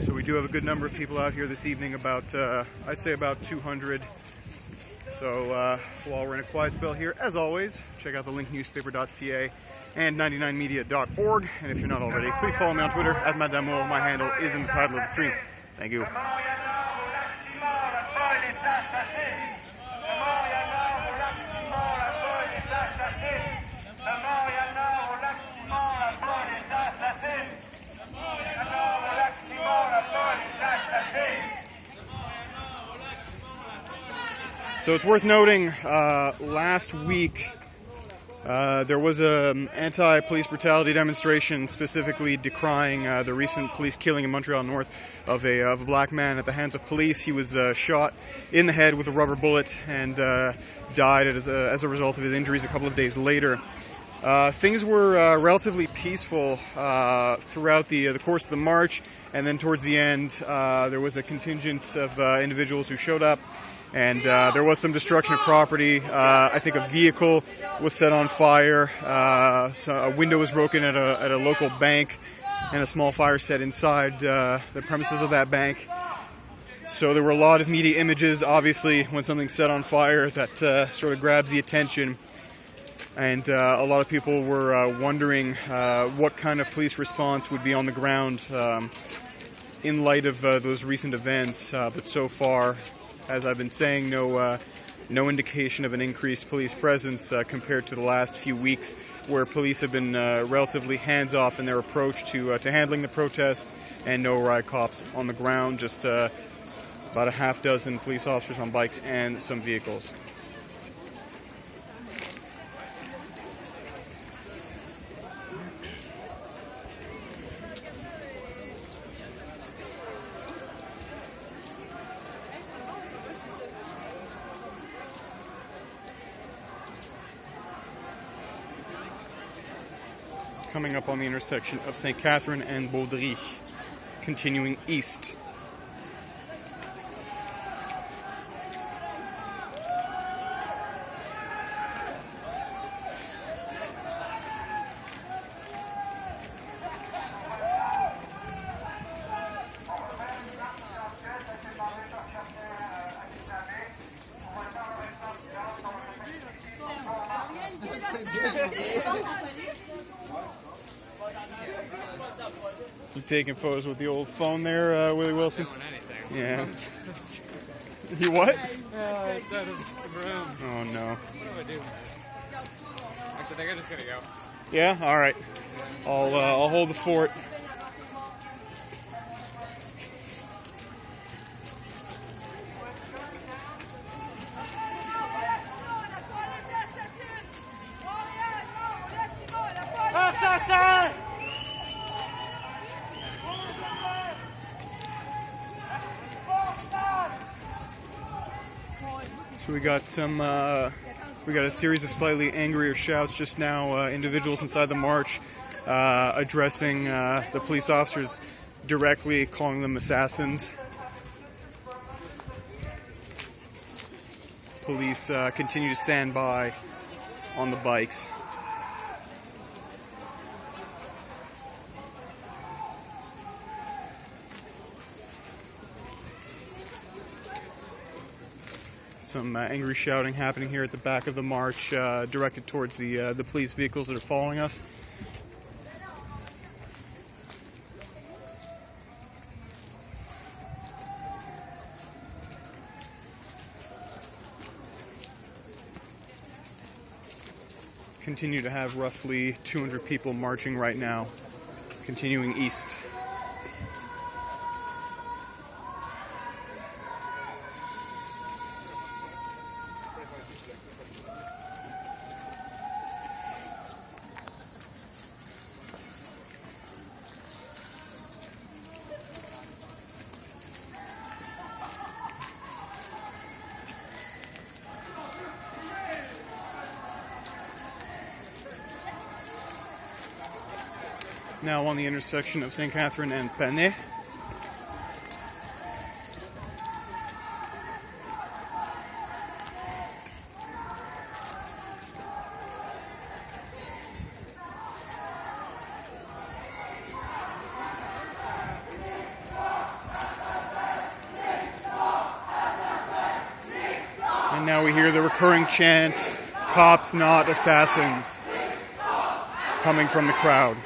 So we do have a good number of people out here this evening, about I'd say about 200. So while we're in a quiet spell here, as always, check out the linknewspaper.ca and 99media.org. And if you're not already, please follow me on Twitter at Madamo. My handle is in the title of the stream. Thank you. So it's worth noting, last week there was an anti-police brutality demonstration specifically decrying the recent police killing in Montreal North of a black man at the hands of police. He was shot in the head with a rubber bullet and died as a result of his injuries a couple of days later. Things were relatively peaceful throughout the course of the march, and then towards the end there was a contingent of individuals who showed up, and there was some destruction of property. I think a vehicle was set on fire, so a window was broken at a local bank, and a small fire set inside the premises of that bank. So there were a lot of media images. Obviously, when something's set on fire, that sort of grabs the attention. And a lot of people were wondering what kind of police response would be on the ground in light of those recent events. But so far, as I've been saying, no indication of an increased police presence compared to the last few weeks, where police have been relatively hands-off in their approach to handling the protests, and no riot cops on the ground, just about a half dozen police officers on bikes and some vehicles. Coming up on the intersection of St. Catherine and Baudry, continuing east. You taking photos with the old phone there, Willie Wilson?
Not doing anything.
Yeah. You what?
It's out of the room.
Oh no.
What do I do? Actually, I think I'm just gonna go.
Yeah. All right. I'll hold the fort. So we got a series of slightly angrier shouts just now. Individuals inside the march addressing the police officers directly, calling them assassins. Police continue to stand by on the bikes. Some angry shouting happening here at the back of the march, directed towards the police vehicles that are following us. Continue to have roughly 200 people marching right now, continuing east. Now on the intersection of St. Catherine and Panet. And now we hear the recurring chant, "Cops, not assassins," coming from the crowd.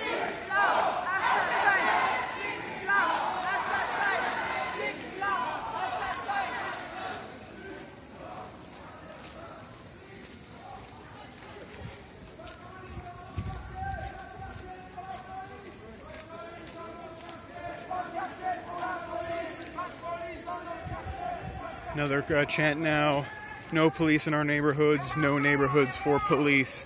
Another chant now, no police in our neighborhoods, no neighborhoods for police.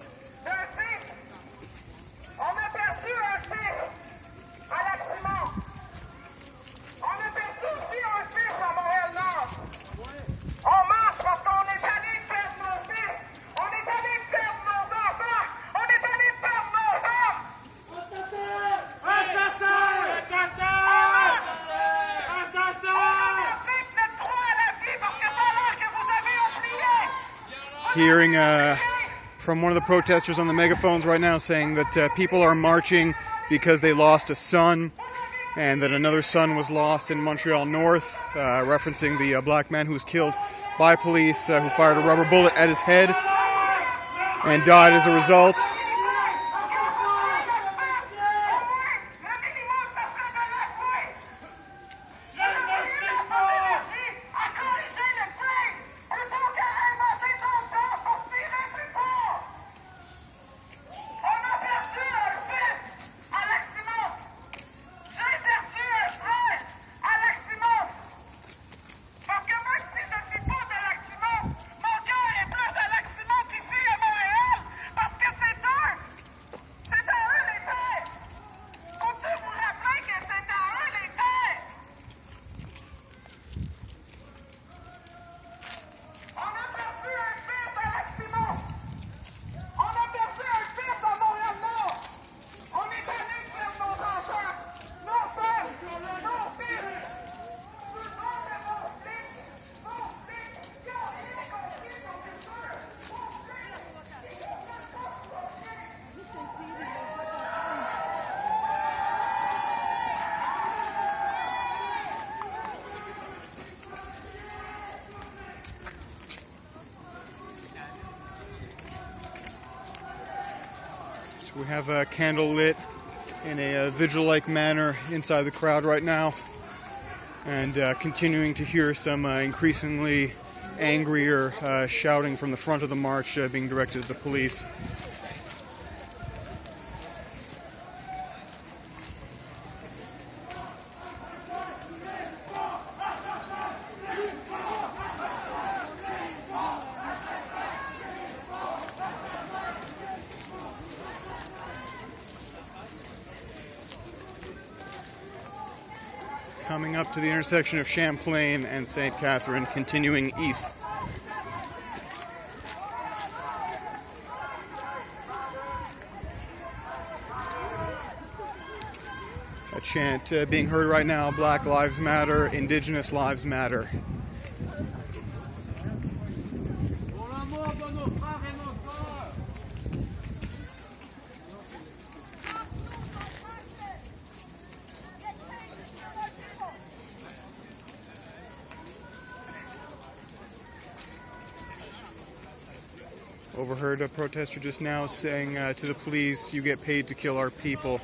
Hearing from one of the protesters on the megaphones right now saying that people are marching because they lost a son, and that another son was lost in Montreal North, referencing the black man who was killed by police who fired a rubber bullet at his head and died as a result. We have a candle lit in a vigil-like manner inside the crowd right now, and continuing to hear some increasingly angrier shouting from the front of the march being directed at the police. Coming up to the intersection of Champlain and St. Catherine, continuing east. A chant being heard right now: Black Lives Matter, Indigenous Lives Matter. Overheard a protester just now saying to the police, "You get paid to kill our people."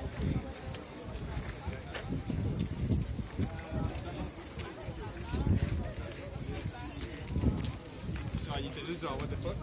What the fuck?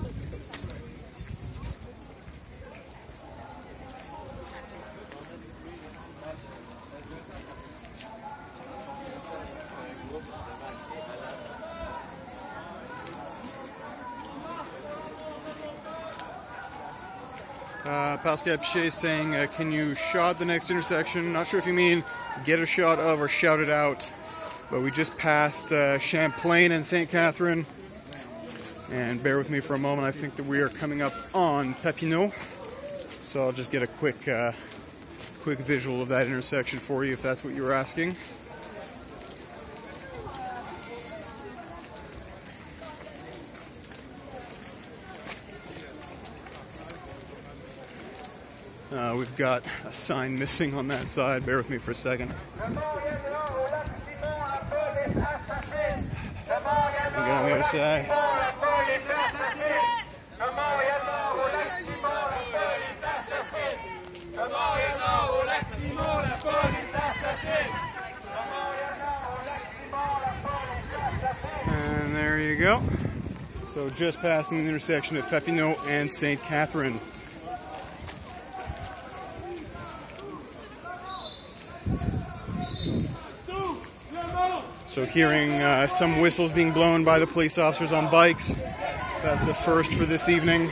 Pascal Pichet saying, can you shot the next intersection? Not sure if you mean get a shot of or shout it out, but we just passed Champlain and St. Catherine. And bear with me for a moment, I think that we are coming up on Papineau. So I'll just get a quick visual of that intersection for you if that's what you were asking. We've got a sign missing on that side. Bear with me for a second. We got on the other side. And there you go. So just passing the intersection of Papineau and St. Catherine. So hearing some whistles being blown by the police officers on bikes That's a first for this evening.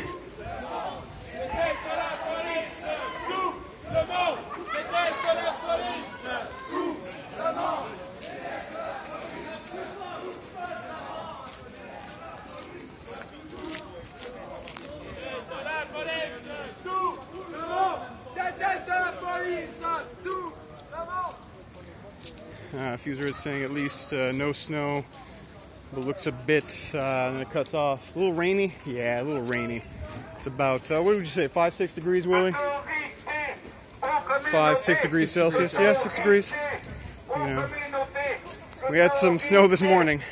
Fuser is saying at least no snow, but looks a bit, and it cuts off. A little rainy? Yeah, a little rainy. It's about, what would you say, 5-6 degrees, Willie? 5-6 degrees Celsius? Yeah, 6 degrees. You know, we had some snow this morning,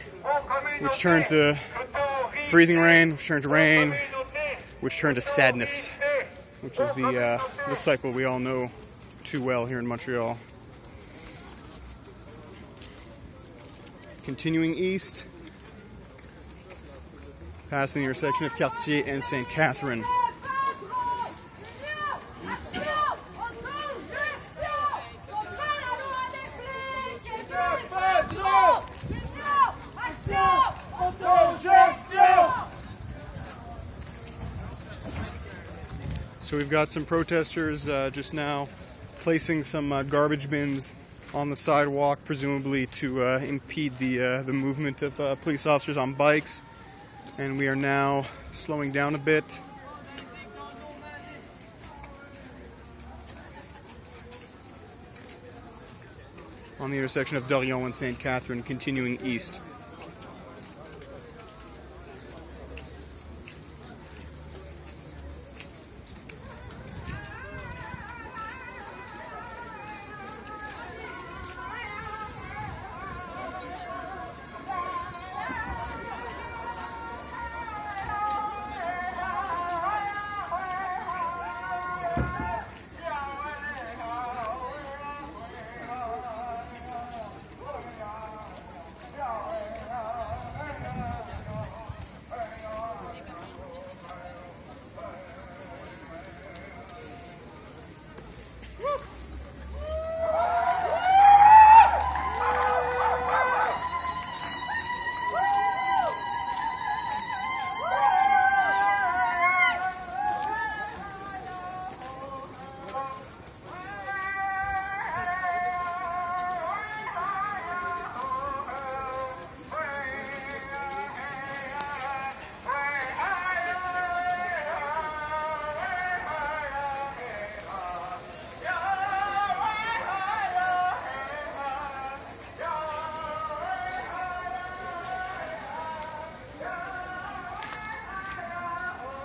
which turned to freezing rain, which turned to rain, which turned to sadness, which is the cycle we all know too well here in Montreal. Continuing east, past the intersection of Cartier and St. Catherine. So we've got some protesters just now placing some garbage bins on the sidewalk, presumably to impede the movement of police officers on bikes. And we are now slowing down a bit. On the intersection of Dorion and St. Catherine, continuing east.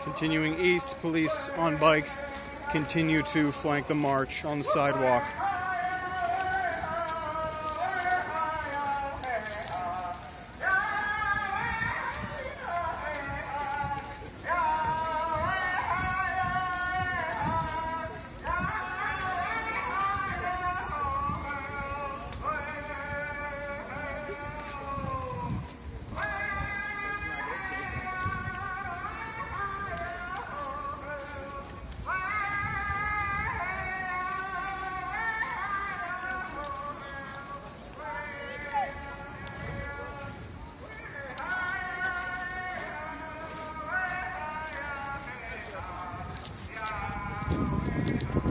Continuing east, police on bikes continue to flank the march on the sidewalk.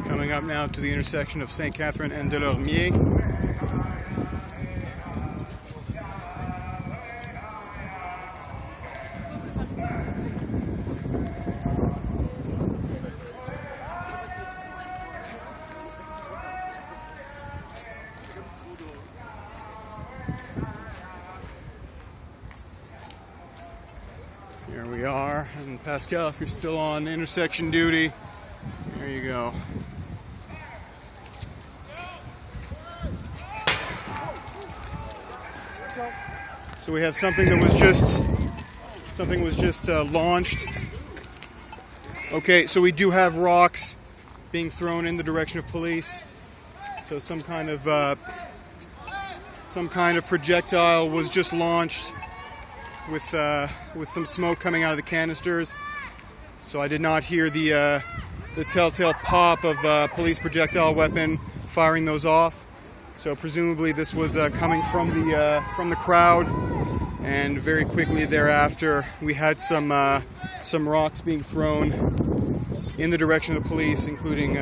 Coming up now to the intersection of St. Catherine and Delormier. Here we are, and Pascal, if you're still on intersection duty, there you go. So we have something that was just launched. Okay, so we do have rocks being thrown in the direction of police. So some kind of projectile was just launched with some smoke coming out of the canisters. So I did not hear the telltale pop of a police projectile weapon firing those off. So presumably this was coming from the crowd and very quickly thereafter we had some rocks being thrown in the direction of the police, including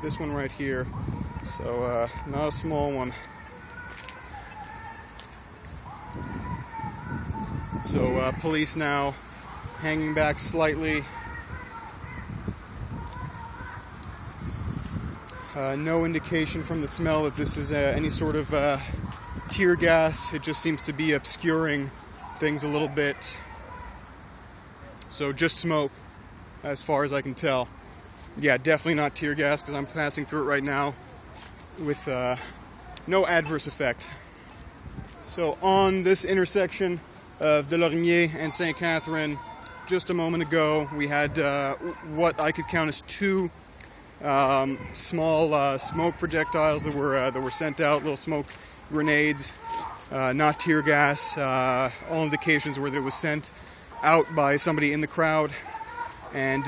this one right here. So not a small one. So police now hanging back slightly. No indication from the smell that this is any sort of tear gas. It just seems to be obscuring things a little bit. So just smoke, as far as I can tell. Yeah, definitely not tear gas, because I'm passing through it right now with no adverse effect. So on this intersection of De Lorimier and St. Catherine, just a moment ago, we had what I could count as two small smoke projectiles that were sent out, little smoke grenades, not tear gas. All indications were that it was sent out by somebody in the crowd, and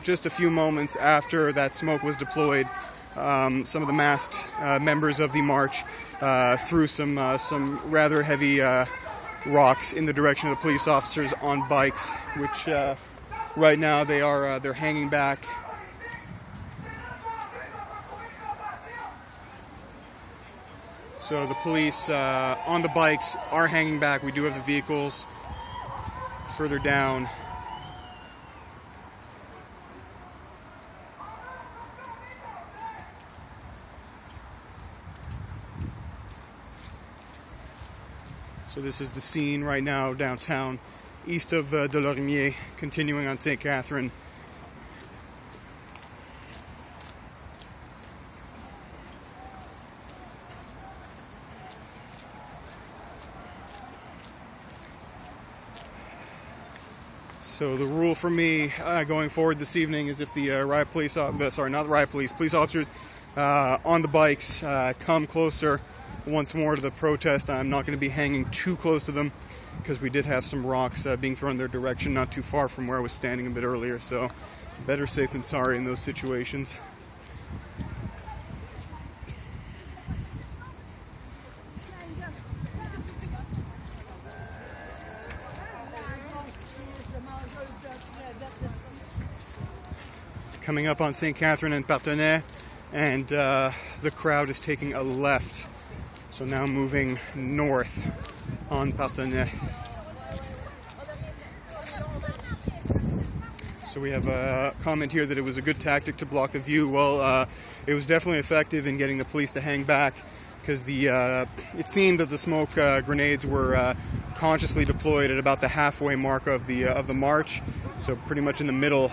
just a few moments after that smoke was deployed, some of the masked members of the march threw some rather heavy rocks in the direction of the police officers on bikes, which right now they're hanging back. So the police on the bikes are hanging back. We do have the vehicles further down. So this is the scene right now downtown, east of De Lorimier, continuing on St. Catherine. So the rule for me going forward this evening is if the police officers on the bikes come closer once more to the protest, I'm not going to be hanging too close to them, because we did have some rocks being thrown in their direction not too far from where I was standing a bit earlier. So better safe than sorry in those situations. Coming up on St. Catherine and Parthenay, and the crowd is taking a left. So now moving north on Parthenay. So we have a comment here that it was a good tactic to block the view. Well, it was definitely effective in getting the police to hang back, because it seemed that the smoke grenades were consciously deployed at about the halfway mark of the march. So pretty much in the middle,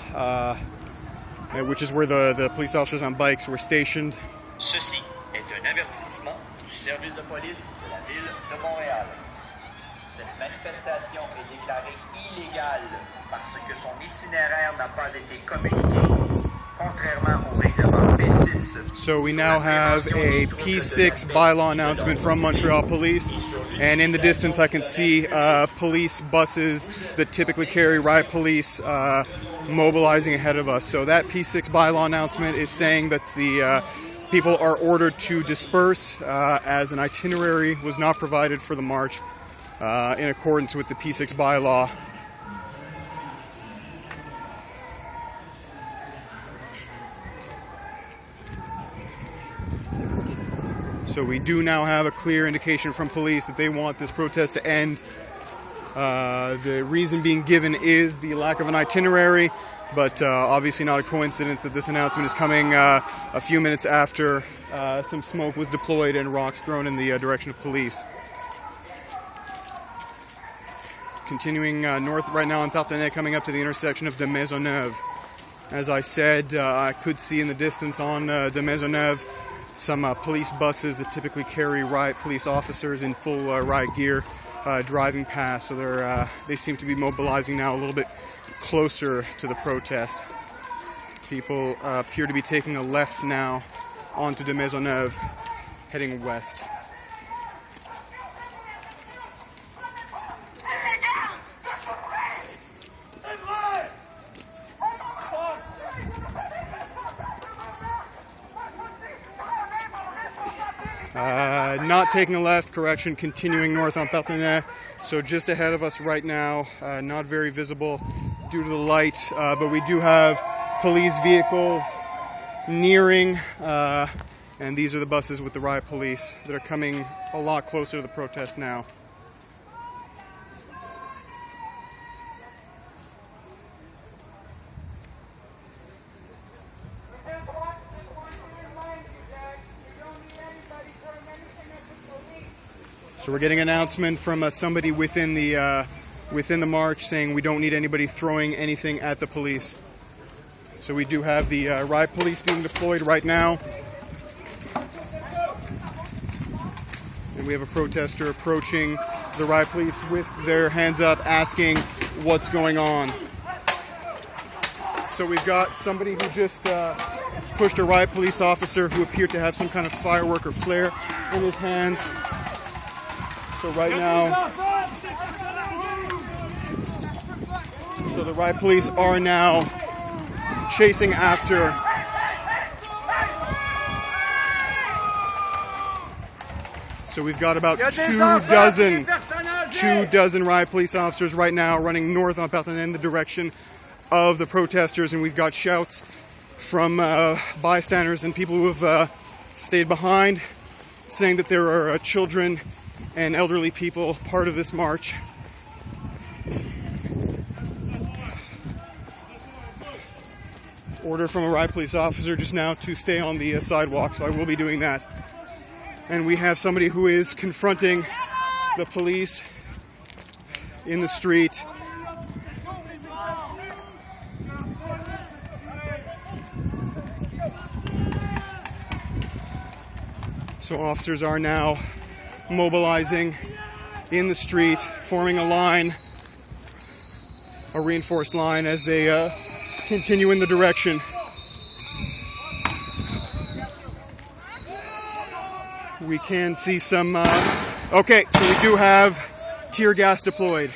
which is where the police officers on bikes were stationed.
Ceci est un avertissement du service de police de la ville de Montréal. Cette manifestation est déclarée illégale parce que son itinéraire n'a pas été communiqué, contrairement au règlement P6.
So we now have a P6 bylaw announcement from Montreal Police, and in the distance I can see police buses that typically carry riot police mobilizing ahead of us. So that P6 bylaw announcement is saying that the people are ordered to disperse as an itinerary was not provided for the march in accordance with the P6 bylaw. So we do now have a clear indication from police that they want this protest to end. The reason being given is the lack of an itinerary, but obviously not a coincidence that this announcement is coming a few minutes after some smoke was deployed and rocks thrown in the direction of police. Continuing north right now in Parthenay, coming up to the intersection of de Maisonneuve. As I said, I could see in the distance on de Maisonneuve some police buses that typically carry riot police officers in full riot gear driving past. So they seem to be mobilizing now a little bit closer to the protest. People appear to be taking a left now onto de Maisonneuve, heading west. not taking a left, correction, continuing north on Partenay. So just ahead of us right now, not very visible due to the light, but we do have police vehicles nearing, and these are the buses with the riot police that are coming a lot closer to the protest now. So we're getting an announcement from somebody within the march saying we don't need anybody throwing anything at the police. So we do have the riot police being deployed right now. And we have a protester approaching the riot police with their hands up asking what's going on. So we've got somebody who just pushed a riot police officer who appeared to have some kind of firework or flare in his hands. So right now, so the riot police are now chasing after so we've got about two dozen riot police officers right now running north on Partenay in the direction of the protesters, and we've got shouts from bystanders and people who have stayed behind saying that there are children and elderly people part of this march. Order from a riot police officer just now to stay on the sidewalk, so I will be doing that. And we have somebody who is confronting the police in the street. So officers are now mobilizing in the street, forming a line, a reinforced line as they continue in the direction. We can see some, okay, so we do have tear gas deployed.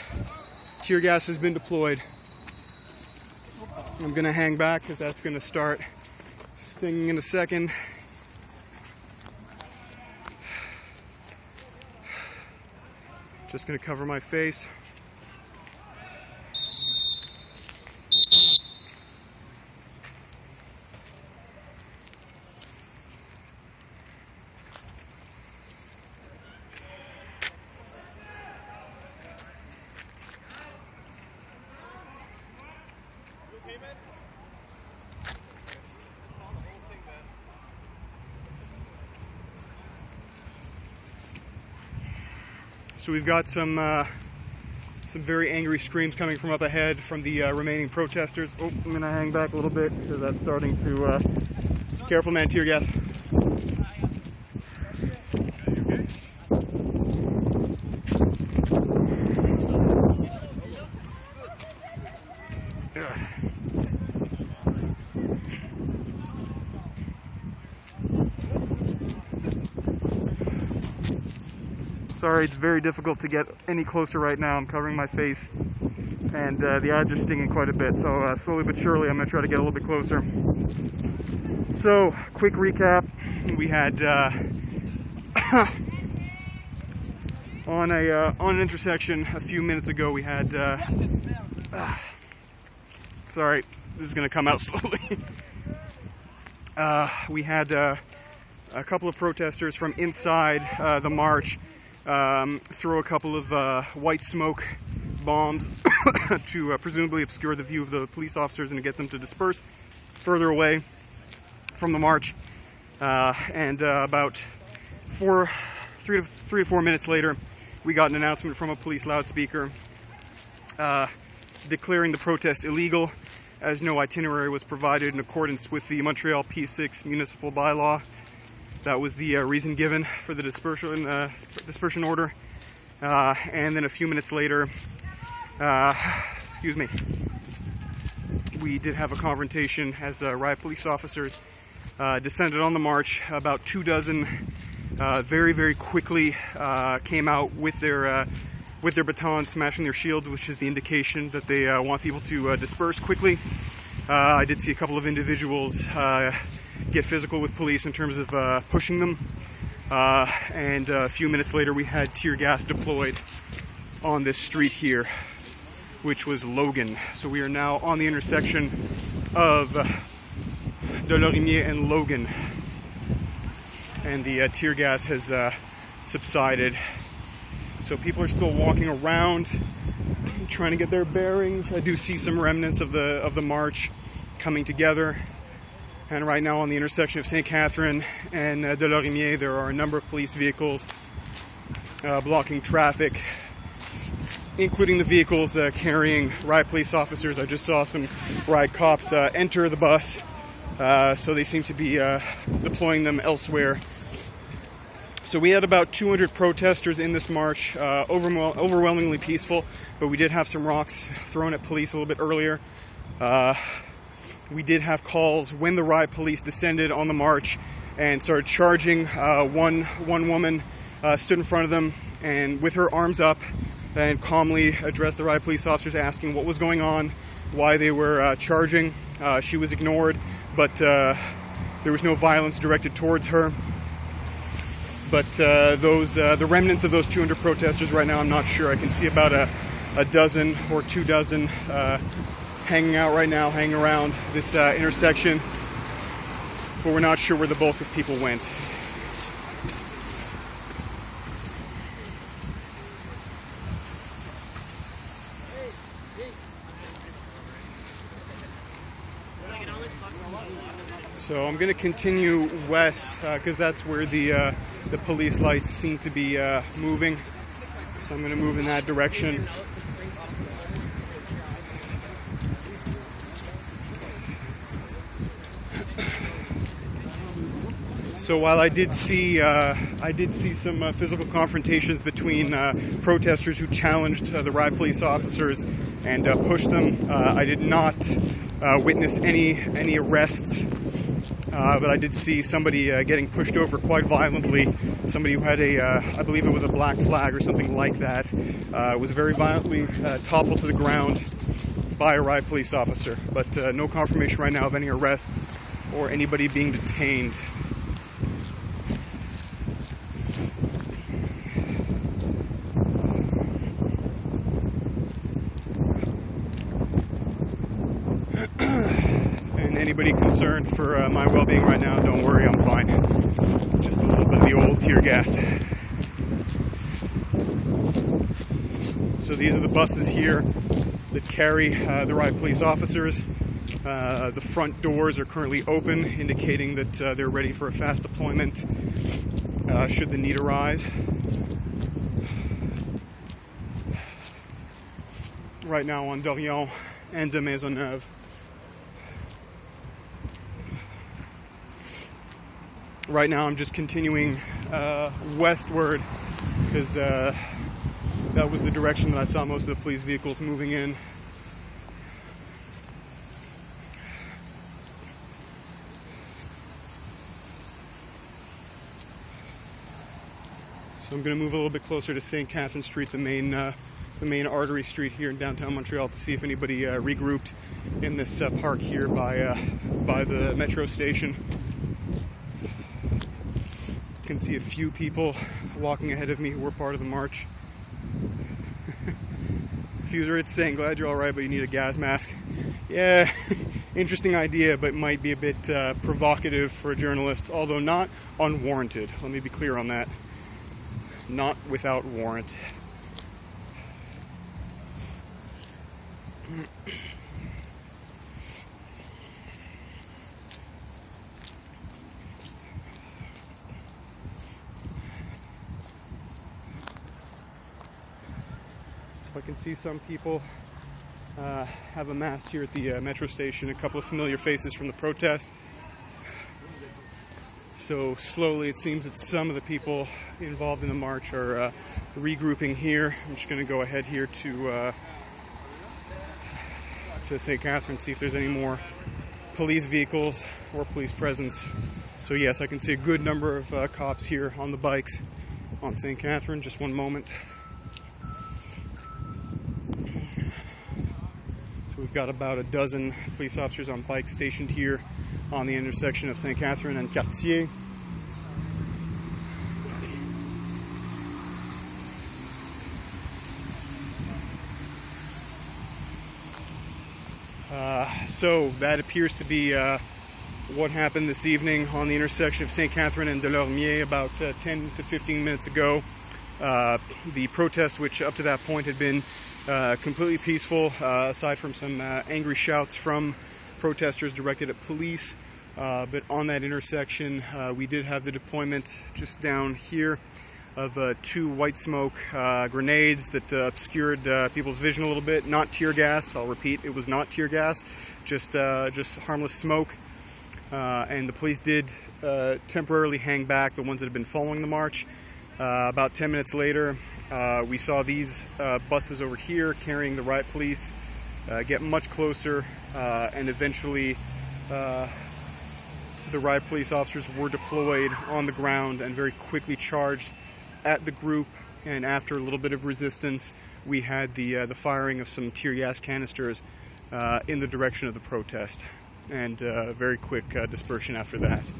Tear gas has been deployed. I'm gonna hang back because that's gonna start stinging in a second. Just gonna cover my face. So we've got some very angry screams coming from up ahead from the remaining protesters. Oh, I'm gonna hang back a little bit because that's starting to. Careful, man! Tear gas. Sorry, it's very difficult to get any closer right now. I'm covering my face, and the eyes are stinging quite a bit. So slowly but surely, I'm going to try to get a little bit closer. So, quick recap. We had on an intersection a few minutes ago. We had sorry, this is going to come out slowly. We had a couple of protesters from inside the march throw a couple of white smoke bombs to presumably obscure the view of the police officers and to get them to disperse further away from the march. And about 3 to 4 minutes later, we got an announcement from a police loudspeaker declaring the protest illegal, as no itinerary was provided in accordance with the Montreal P6 municipal bylaw. That was the reason given for the dispersion order. And then a few minutes later, we did have a confrontation as riot police officers descended on the march. About 2 dozen very, very quickly came out with their batons, smashing their shields, which is the indication that they want people to disperse quickly. I did see a couple of individuals get physical with police in terms of pushing them. and a few minutes later we had tear gas deployed on this street here, which was Logan. So we are now on the intersection of de Lorimier and Logan, and the tear gas has subsided. So people are still walking around, trying to get their bearings. I do see some remnants of the march coming together. And right now on the intersection of St. Catherine and de Lorimier, there are a number of police vehicles blocking traffic, including the vehicles carrying riot police officers. I just saw some riot cops enter the bus, so they seem to be deploying them elsewhere. So we had about 200 protesters in this march, overwhelmingly peaceful, but we did have some rocks thrown at police a little bit earlier. We did have calls when the riot police descended on the march and started charging. One woman stood in front of them and with her arms up and calmly addressed the riot police officers, asking what was going on, why they were charging. She was ignored, but there was no violence directed towards her. But the remnants of those 200 protesters right now, I'm not sure. I can see about a dozen or 2 dozen hanging out right now, hanging around this intersection, but we're not sure where the bulk of people went. So I'm going to continue west because that's where the police lights seem to be moving. So I'm going to move in that direction. So while I did see some physical confrontations between protesters who challenged the riot police officers and pushed them, I did not witness any arrests. But I did see somebody getting pushed over quite violently. Somebody who had I believe it was a black flag or something like that, was very violently toppled to the ground by a riot police officer. But no confirmation right now of any arrests or anybody being detained. Anybody concerned for my well-being right now, don't worry, I'm fine. Just a little bit of the old tear gas. So these are the buses here that carry the riot police officers. The front doors are currently open, indicating that they're ready for a fast deployment should the need arise. Right now on Dorion and de Maisonneuve. Right now I'm just continuing westward because that was the direction that I saw most of the police vehicles moving in. So I'm going to move a little bit closer to St. Catherine Street, the main artery street here in downtown Montreal, to see if anybody regrouped in this park here by the metro station. I can see a few people walking ahead of me who were part of the march. Fuser, it's saying, glad you're alright, but you need a gas mask. Yeah, interesting idea, but might be a bit provocative for a journalist, although not unwarranted. Let me be clear on that. Not without warrant. I can see some people have amassed here at the metro station, a couple of familiar faces from the protest. So slowly it seems that some of the people involved in the march are regrouping here. I'm just going to go ahead here to St. Catherine, see if there's any more police vehicles or police presence. So yes, I can see a good number of cops here on the bikes on St. Catherine. Just one moment. We've got about a dozen police officers on bikes stationed here on the intersection of St. Catherine and Cartier. So that appears to be what happened this evening on the intersection of St. Catherine and Delormier about 10 to 15 minutes ago. The protest, which up to that point had been completely peaceful, aside from some angry shouts from protesters directed at police. But on that intersection, we did have the deployment just down here of 2 white smoke grenades that obscured people's vision a little bit. Not tear gas, I'll repeat, it was not tear gas, just harmless smoke. And the police did temporarily hang back the ones that had been following the march. About 10 minutes later, we saw these buses over here carrying the riot police get much closer, and eventually the riot police officers were deployed on the ground and very quickly charged at the group. And after a little bit of resistance, we had the firing of some tear gas canisters in the direction of the protest, and a very quick dispersion after that.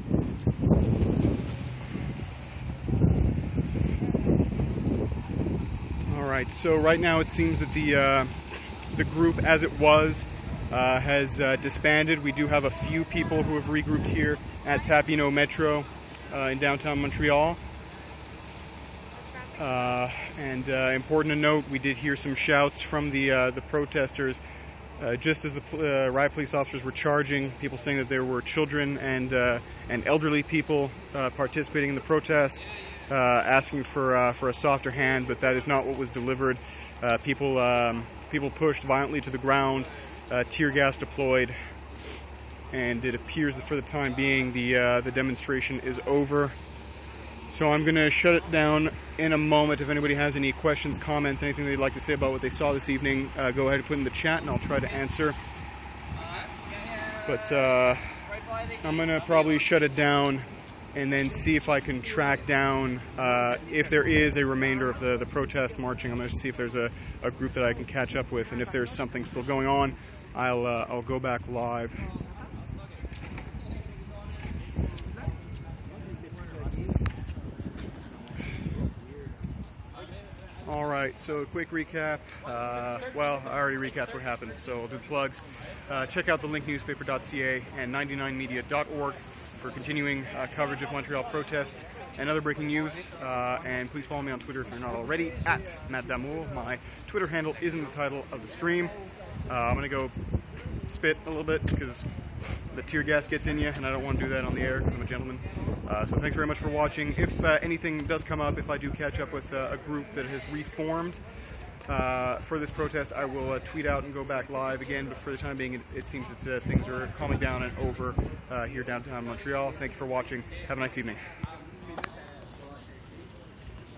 Alright, so right now it seems that the group as it was has disbanded. We do have a few people who have regrouped here at Papineau Metro in downtown Montreal. And important to note, we did hear some shouts from the protesters just as the riot police officers were charging, people saying that there were children and elderly people participating in the protest, asking for a softer hand, but that is not what was delivered. People pushed violently to the ground, tear gas deployed, and it appears that for the time being the demonstration is over. So I'm going to shut it down in a moment. If anybody has any questions, comments, anything they'd like to say about what they saw this evening, go ahead and put in the chat and I'll try to answer. But I'm going to probably shut it down and then see if I can track down if there is a remainder of the protest marching. I'm going to see if there's a group that I can catch up with, and if there's something still going on, I'll go back live. Alright, so a quick recap. Well, I already recapped what happened, so I'll do the plugs. Check out the linknewspaper.ca and 99media.org for continuing coverage of Montreal protests and other breaking news. And please follow me on Twitter if you're not already, at Matt Damour. My Twitter handle is in the title of the stream. I'm going to go spit a little bit because the tear gas gets in you, and I don't want to do that on the air because I'm a gentleman. So thanks very much for watching. If anything does come up, if I do catch up with a group that has reformed for this protest, I will tweet out and go back live again. But for the time being, it seems that things are calming down and over here downtown Montreal. Thank you for watching. Have a nice evening.